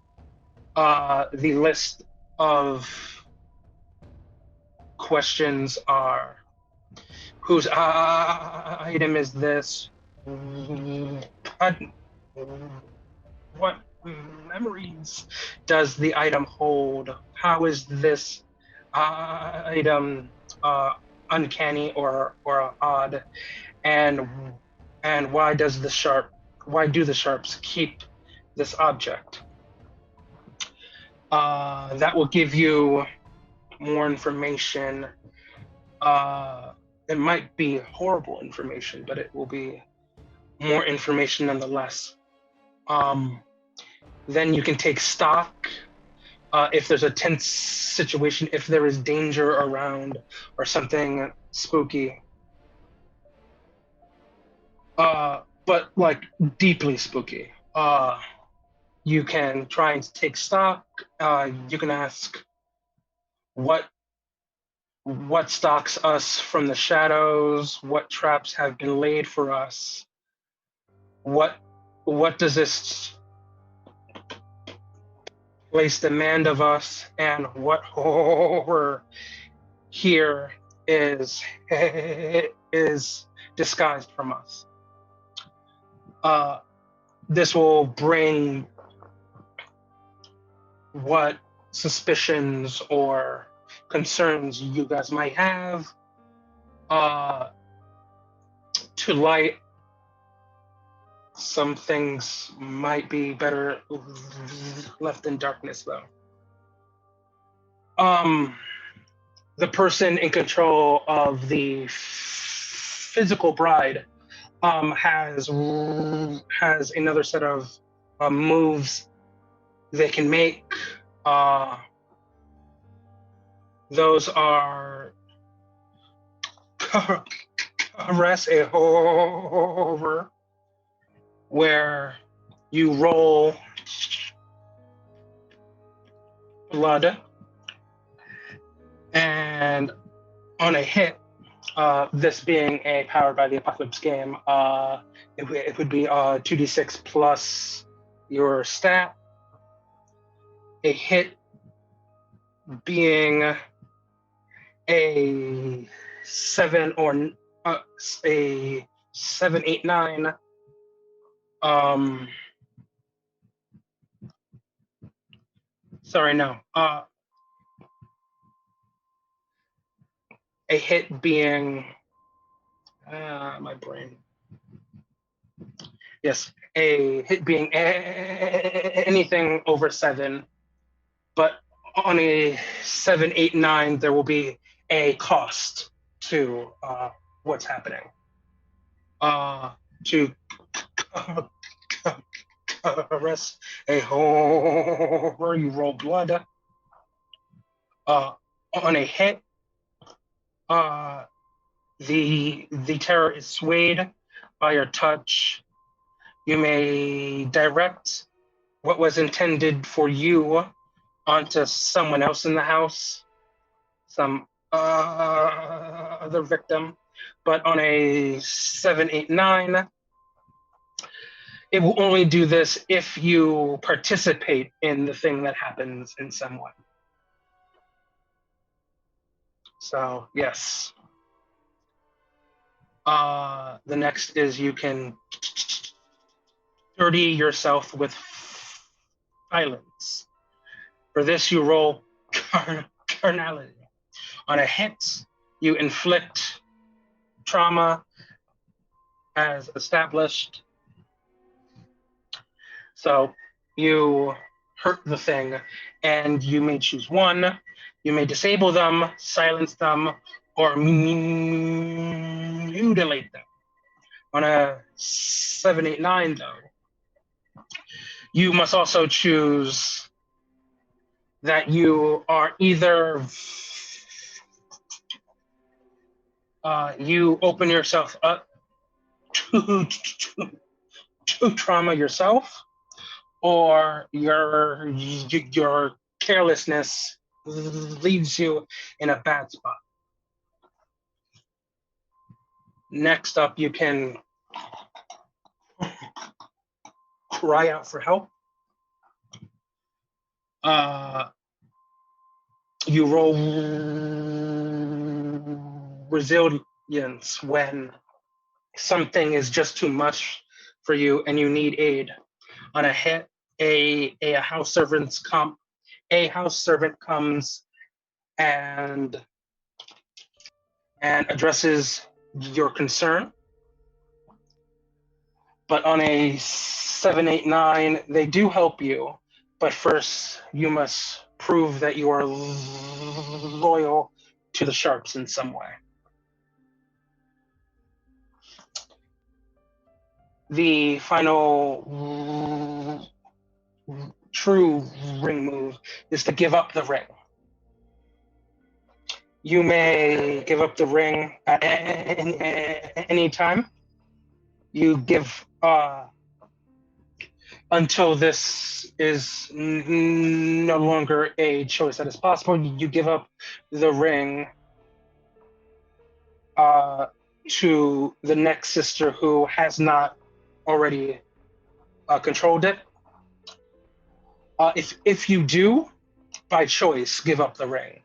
The list of questions are: whose item is this? What memories does the item hold? How is this item uncanny or odd? And why do the sharps keep this object? That will give you more information. It might be horrible information, but it will be more information nonetheless. Then you can take stock. If there's a tense situation, if there is danger around or something spooky. But like deeply spooky. You can try and take stock. You can ask what stalks us from the shadows, what traps have been laid for us, what does this place demand of us, and what horror here is disguised from us. This will bring what suspicions or concerns you guys might have to light. Some things might be better left in darkness, though. The person in control of the physical bride has another set of moves they can make. Those are caress a horror, where you roll blood, and on a hit, this being a Powered by the Apocalypse game, it would be 2d6 plus your stat. A hit being a 7 or a 7, 8, 9. Sorry, no. A hit being my brain. Yes, a hit being anything over 7, but on a 7, 8, 9, there will be a cost to what's happening. To caress a horror, you roll blood. On a hit, the terror is swayed by your touch. You may direct what was intended for you onto someone else in the house, some other victim. But on a 7, 8, 9, it will only do this if you participate in the thing that happens in some way. So, yes. The next is you can dirty yourself with violence. For this, you roll carnality. On a hit, you inflict trauma as established. So you hurt the thing, and you may choose one. You may disable them, silence them, or mutilate them. On a 789, though, you must also choose that you are either you open yourself up to trauma yourself, or your carelessness leaves you in a bad spot. Next up, you can cry out for help. You roll resilience when something is just too much for you and you need aid. On a hit, a house servant comes and addresses your concern. But on a 789, they do help you, but first you must prove that you are loyal to the sharps in some way. The final true ring move is to give up the ring. You may give up the ring at any time. You give until this is no longer a choice that is possible. You give up the ring to the next sister who has not already controlled it. If you do, by choice, give up the ring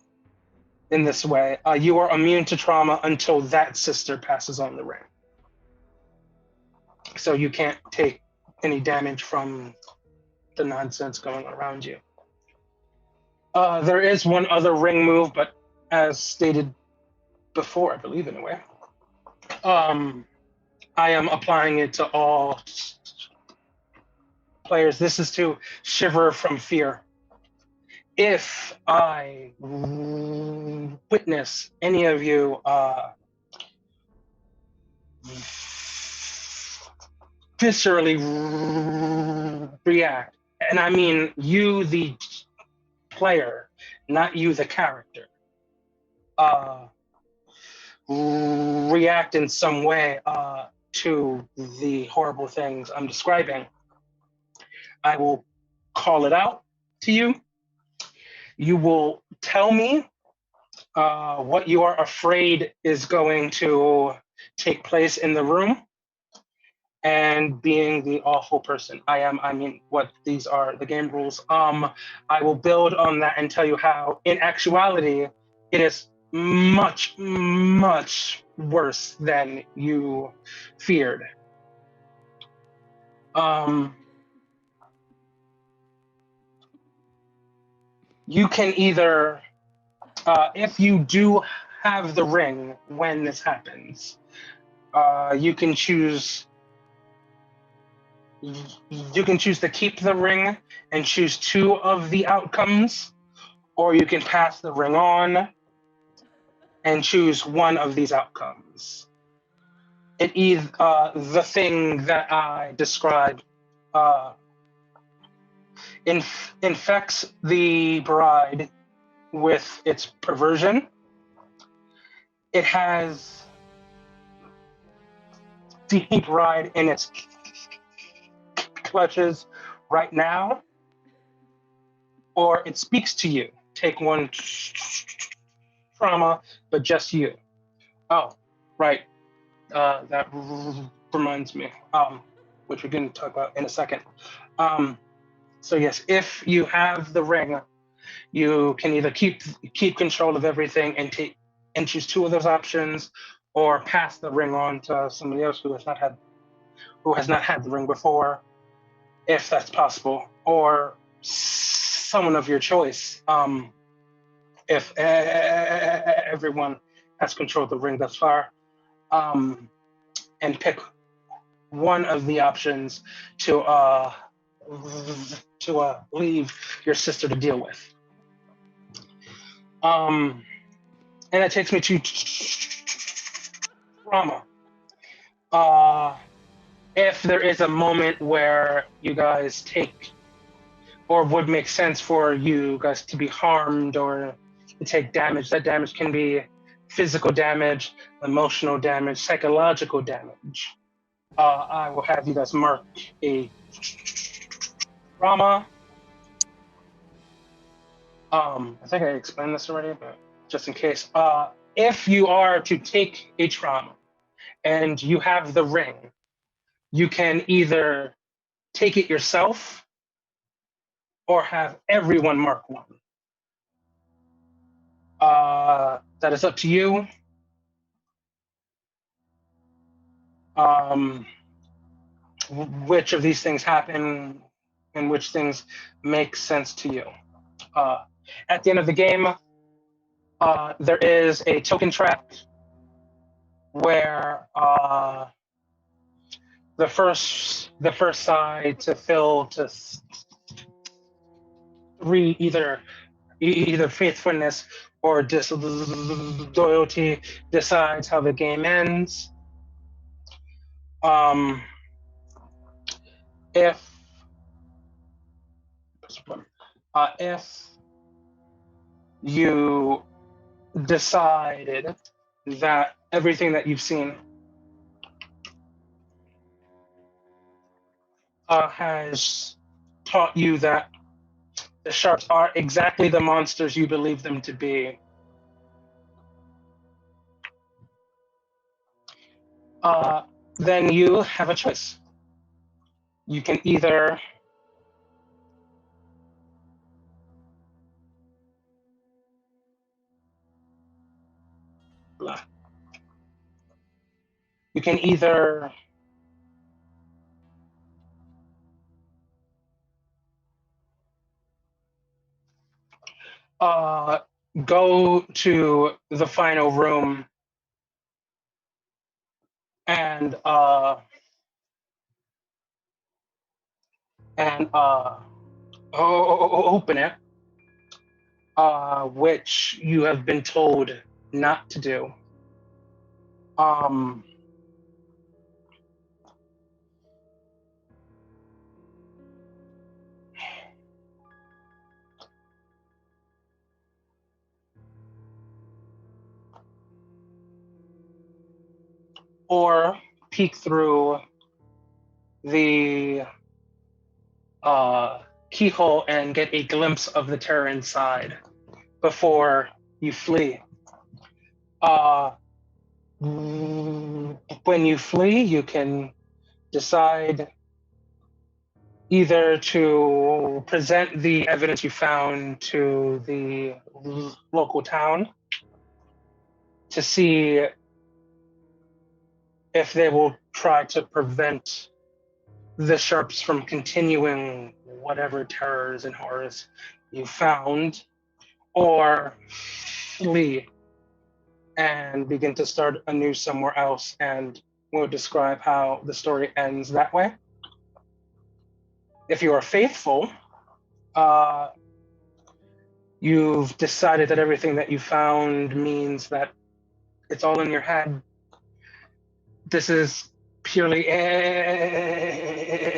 in this way, you are immune to trauma until that sister passes on the ring. So you can't take any damage from the nonsense going around you. There is one other ring move, but as stated before, I believe in a way, I am applying it to all players. This is to shiver from fear. If I witness any of you viscerally react, and I mean you, the player, not you, the character, react in some way to the horrible things I'm describing, I will call it out to you. You will tell me what you are afraid is going to take place in the room. And being the awful person I mean, what these are the game rules. I will build on that and tell you how, in actuality, it is much, much worse than you feared. You can either, if you do have the ring when this happens, you can choose to keep the ring and choose two of the outcomes, or you can pass the ring on and choose one of these outcomes. It is the thing that I described infects the bride with its perversion. It has the bride in its clutches right now, or it speaks to you. Take one trauma, but just you. Oh, right. That reminds me, which we're going to talk about in a second. So yes, if you have the ring, you can either keep control of everything and choose two of those options, or pass the ring on to somebody else who has not had the ring before, if that's possible, or someone of your choice. If everyone has controlled the ring thus far, and pick one of the options to leave your sister to deal with. And that takes me to trauma. If there is a moment where you guys take, or would make sense for you guys to be harmed or to take damage, that damage can be physical damage, emotional damage, psychological damage. I will have you guys mark a trauma. I think I explained this already, but just in case. If you are to take a trauma and you have the ring, you can either take it yourself or have everyone mark one. That is up to you. Which of these things happen and which things make sense to you. At the end of the game, there is a token track where the first side to fill to 3 either faithfulness or disloyalty decides how the game ends. If you decided that everything that you've seen has taught you that the sharks are exactly the monsters you believe them to be, then you have a choice. You can either go to the final room and open it, which you have been told not to do. Or peek through the keyhole and get a glimpse of the terror inside before you flee. When you flee, you can decide either to present the evidence you found to the local town to see if they will try to prevent the sharps from continuing whatever terrors and horrors you found, or flee and begin to start anew somewhere else, and we'll describe how the story ends that way. If you are faithful, you've decided that everything that you found means that it's all in your head. This is purely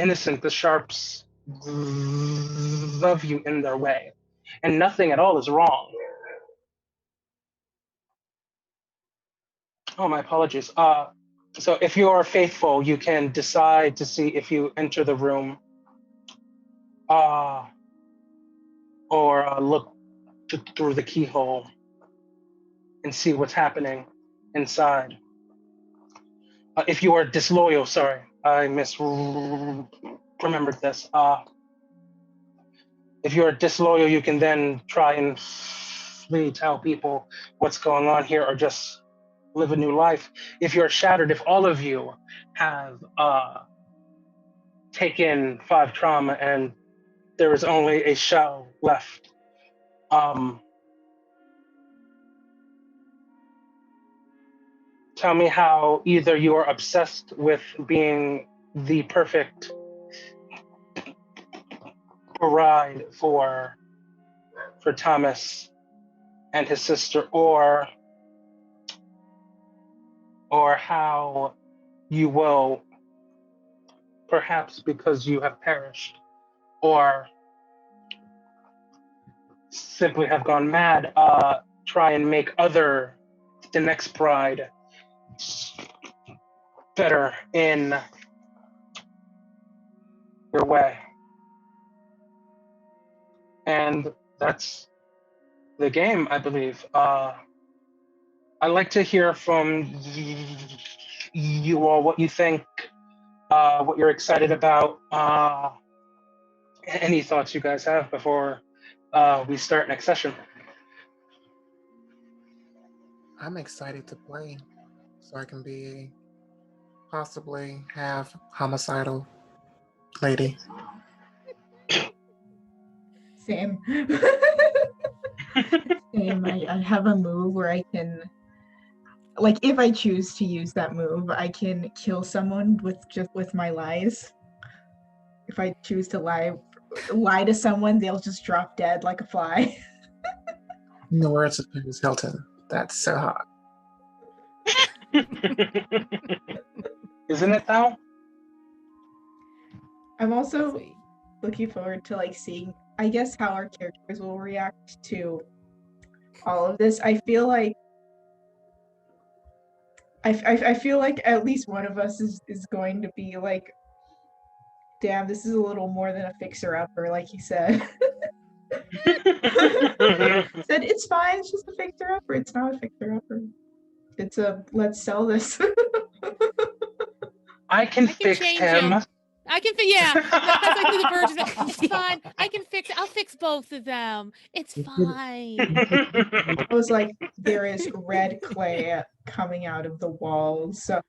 innocent. The sharps love you in their way, and nothing at all is wrong. Oh, my apologies. So if you are faithful, you can decide to see if you enter the room or look through the keyhole and see what's happening inside. If you are disloyal, sorry, I misremembered this. If you are disloyal, you can then try and flee, tell people what's going on here, or just live a new life. If you're shattered, if all of you have taken 5 trauma and there is only a shell left, tell me how either you are obsessed with being the perfect bride for Thomas and his sister, or how you will, perhaps because you have perished, or simply have gone mad, try and make the next bride better in your way. And that's the game, I believe. I'd like to hear from you all what you think, what you're excited about, any thoughts you guys have before we start next session. I'm excited to play, so I can be possibly have homicidal lady. Same. Same. I have a move where I can, like, if I choose to use that move, I can kill someone with my lies. If I choose to lie to someone, they'll just drop dead like a fly. In the words of Paris Hilton, that's so hot. Isn't it though? I'm also looking forward to like seeing, I guess, how our characters will react to all of this. I feel like I feel like at least one of us is going to be like, damn, this is a little more than a fixer-upper, like he said. Said it's fine, it's just a fixer-upper. It's not a fixer-upper. It's a let's sell this. I can fix change him. I can fix, yeah. That's like the Virgin. It's fine. I can fix it. I'll fix both of them. It's fine. I was like, there is red clay coming out of the walls. So,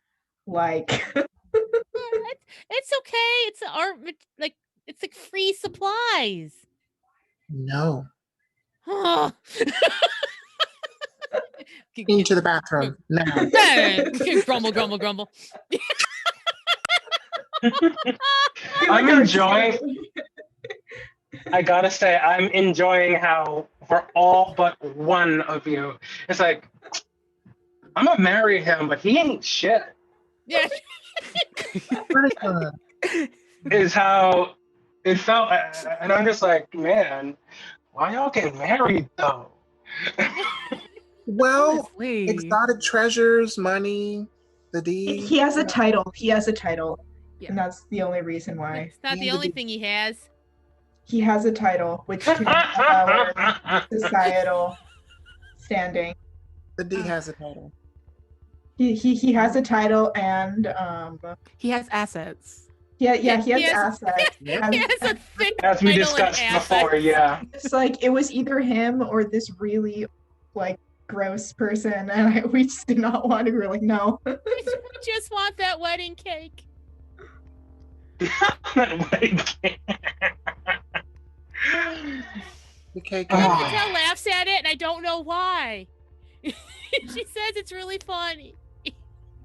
like, it's okay. It's art, like it's like free supplies. No. Oh. Into the bathroom now. Grumble, grumble, grumble. I'm enjoying. I gotta say, I'm enjoying how for all but one of you, it's like, I'm gonna marry him, but he ain't shit. Yeah. Is how it felt, and I'm just like, man, why y'all getting married though? Well, Honestly. exotic treasures, money, the deed. he has a title. He has a title. Yeah. And that's the only reason why. It's not the only thing he has. He has a title, which can our societal standing. The D has a title. He has a title and He has assets. he has has- assets. He has a thick As we title and discussed before, assets. yeah. It's like it was either him or this really like gross person, and we just did not want to. We were like, no. We just want that wedding cake. That wedding cake. The cake. Oh. Mattel laughs at it, and I don't know why. She says it's really funny.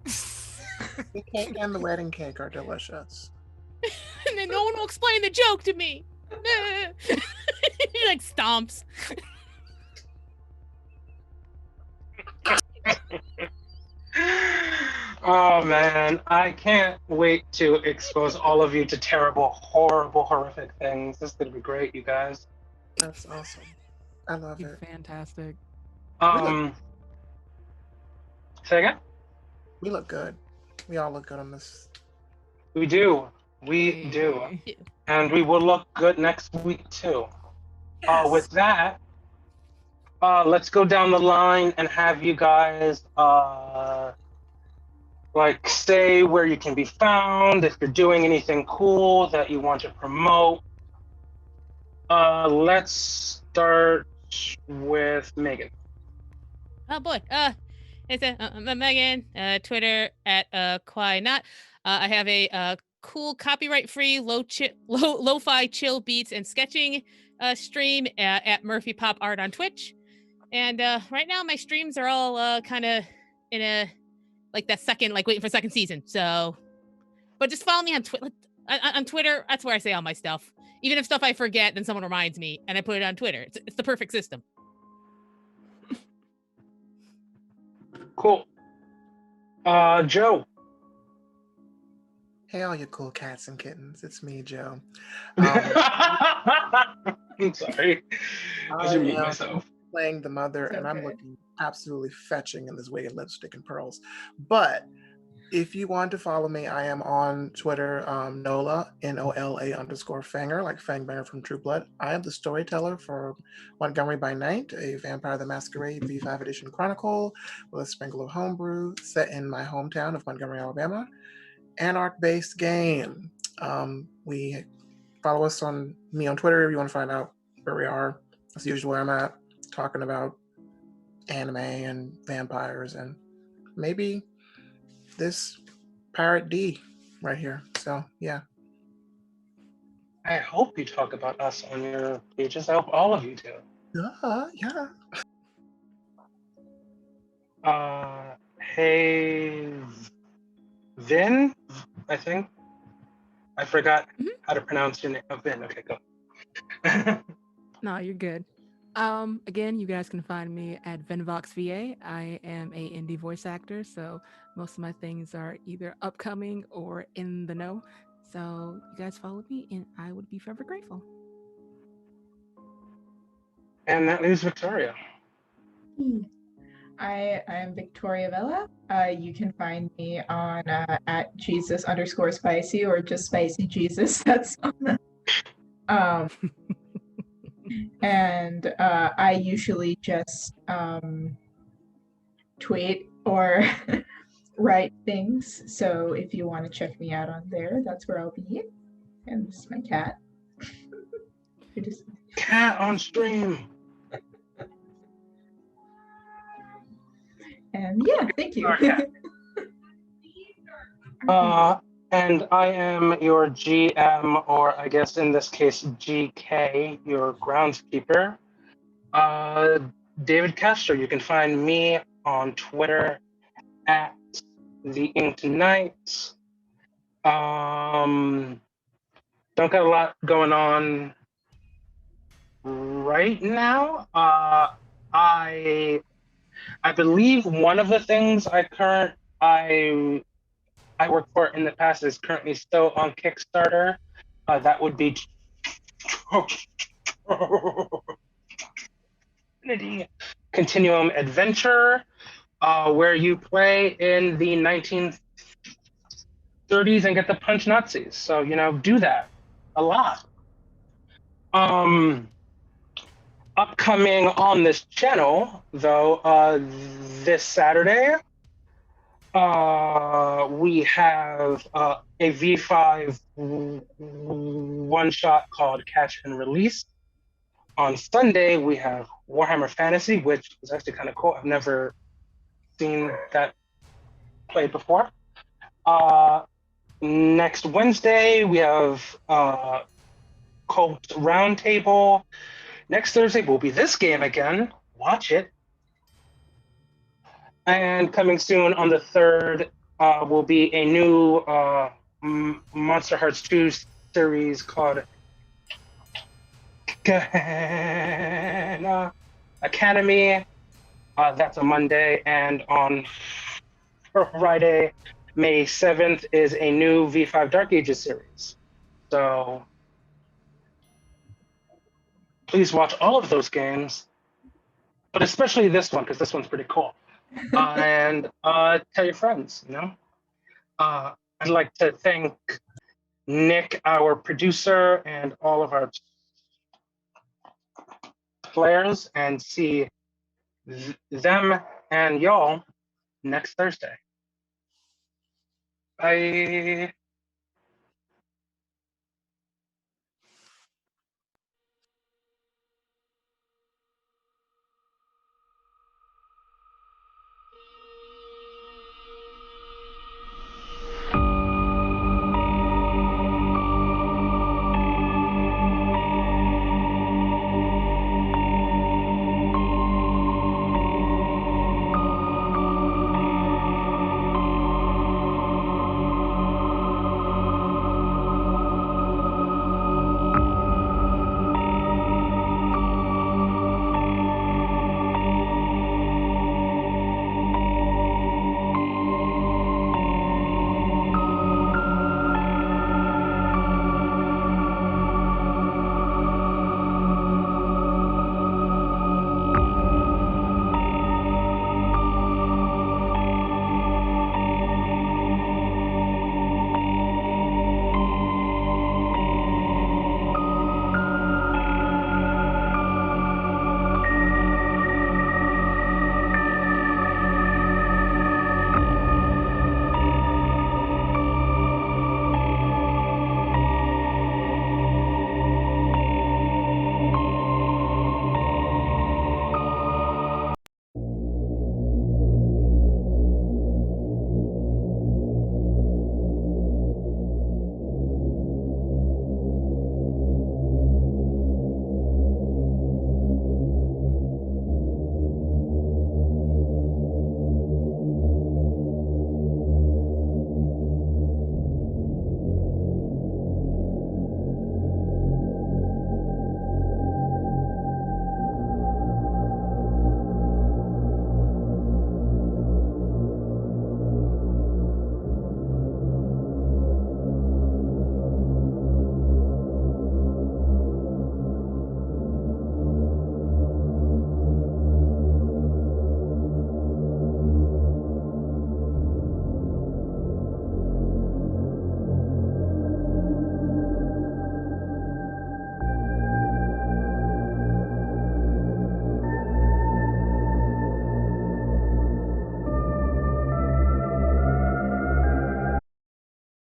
The cake and the wedding cake are delicious. And then no one will explain the joke to me. He like stomps. Oh man, I can't wait to expose all of you to terrible, horrible, horrific things. This is gonna be great, you guys. That's awesome. I love You're it. fantastic. Say again? We look good. We all look good on this. We do. We do. And we will look good next week too. With that, let's go down the line and have you guys like say where you can be found, if you're doing anything cool that you want to promote. Let's start with Megan. Oh boy. It's Megan. Twitter at Kwai Not. I have a cool copyright-free lo-fi chill beats and sketching stream at Murphy Pop Art on Twitch. And right now my streams are all kind of in a like that second, like waiting for second season. So, but just follow me on Twitter. On Twitter, that's where I say all my stuff. Even if stuff I forget, then someone reminds me and I put it on Twitter. It's the perfect system. Cool. Joe. Hey, all you cool cats and kittens. It's me, Joe. I'm sorry. I should mute myself. Playing the mother, It's and I'm okay. looking absolutely fetching in this weighted lipstick and pearls. But if you want to follow me, I am on Twitter, Nola, NOLA_Fanger, like Fangbanger from True Blood. I am the storyteller for Montgomery by Night, a Vampire the Masquerade V5 Edition Chronicle with a sprinkle of homebrew set in my hometown of Montgomery, Alabama. Anarch-based game. We follow us on Twitter if you want to find out where we are. That's usually where I'm at, talking about anime and vampires and maybe this Pirate D right here. So yeah. I hope you talk about us on your pages. I hope all of you do. Yeah. Hey, Vyn, I think. I forgot how to pronounce your name. Oh, Vyn. Okay, go. No, you're good. Again, you guys can find me at Vyn Vox VA. I am a indie voice actor, so most of my things are either upcoming or in the know. So you guys follow me, and I would be forever grateful. And that leaves Victoria. I am Victoria Vela. You can find me on at Jesus_spicy or just spicy Jesus. That's and I usually just tweet or write things. So if you want to check me out on there, that's where I'll be. And this is my cat. Cat on stream. And yeah, thank you. And I am your GM, or I guess in this case, GK, your groundskeeper. David Castro. You can find me on Twitter at The Inked Knight. Don't got a lot going on right now. I believe one of the things I worked for in the past is currently still on Kickstarter. That would be Continuum Adventure, where you play in the 1930s and get to punch Nazis. So, do that a lot. Upcoming on this channel, though, this Saturday, we have a V5 one-shot called Catch and Release. On Sunday, we have Warhammer Fantasy, which is actually kind of cool. I've never seen that played before. Next Wednesday, we have Kult Roundtable. Next Thursday will be this game again. Watch it. And coming soon on the 3rd will be a new Monster Hearts 2 series called Gehenna Academy. That's a Monday. And on Friday, May 7th, is a new V5 Dark Ages series. So please watch all of those games, but especially this one, because this one's pretty cool. And tell your friends, I'd like to thank Nick, our producer, and all of our players, and see them and y'all next Thursday. Bye.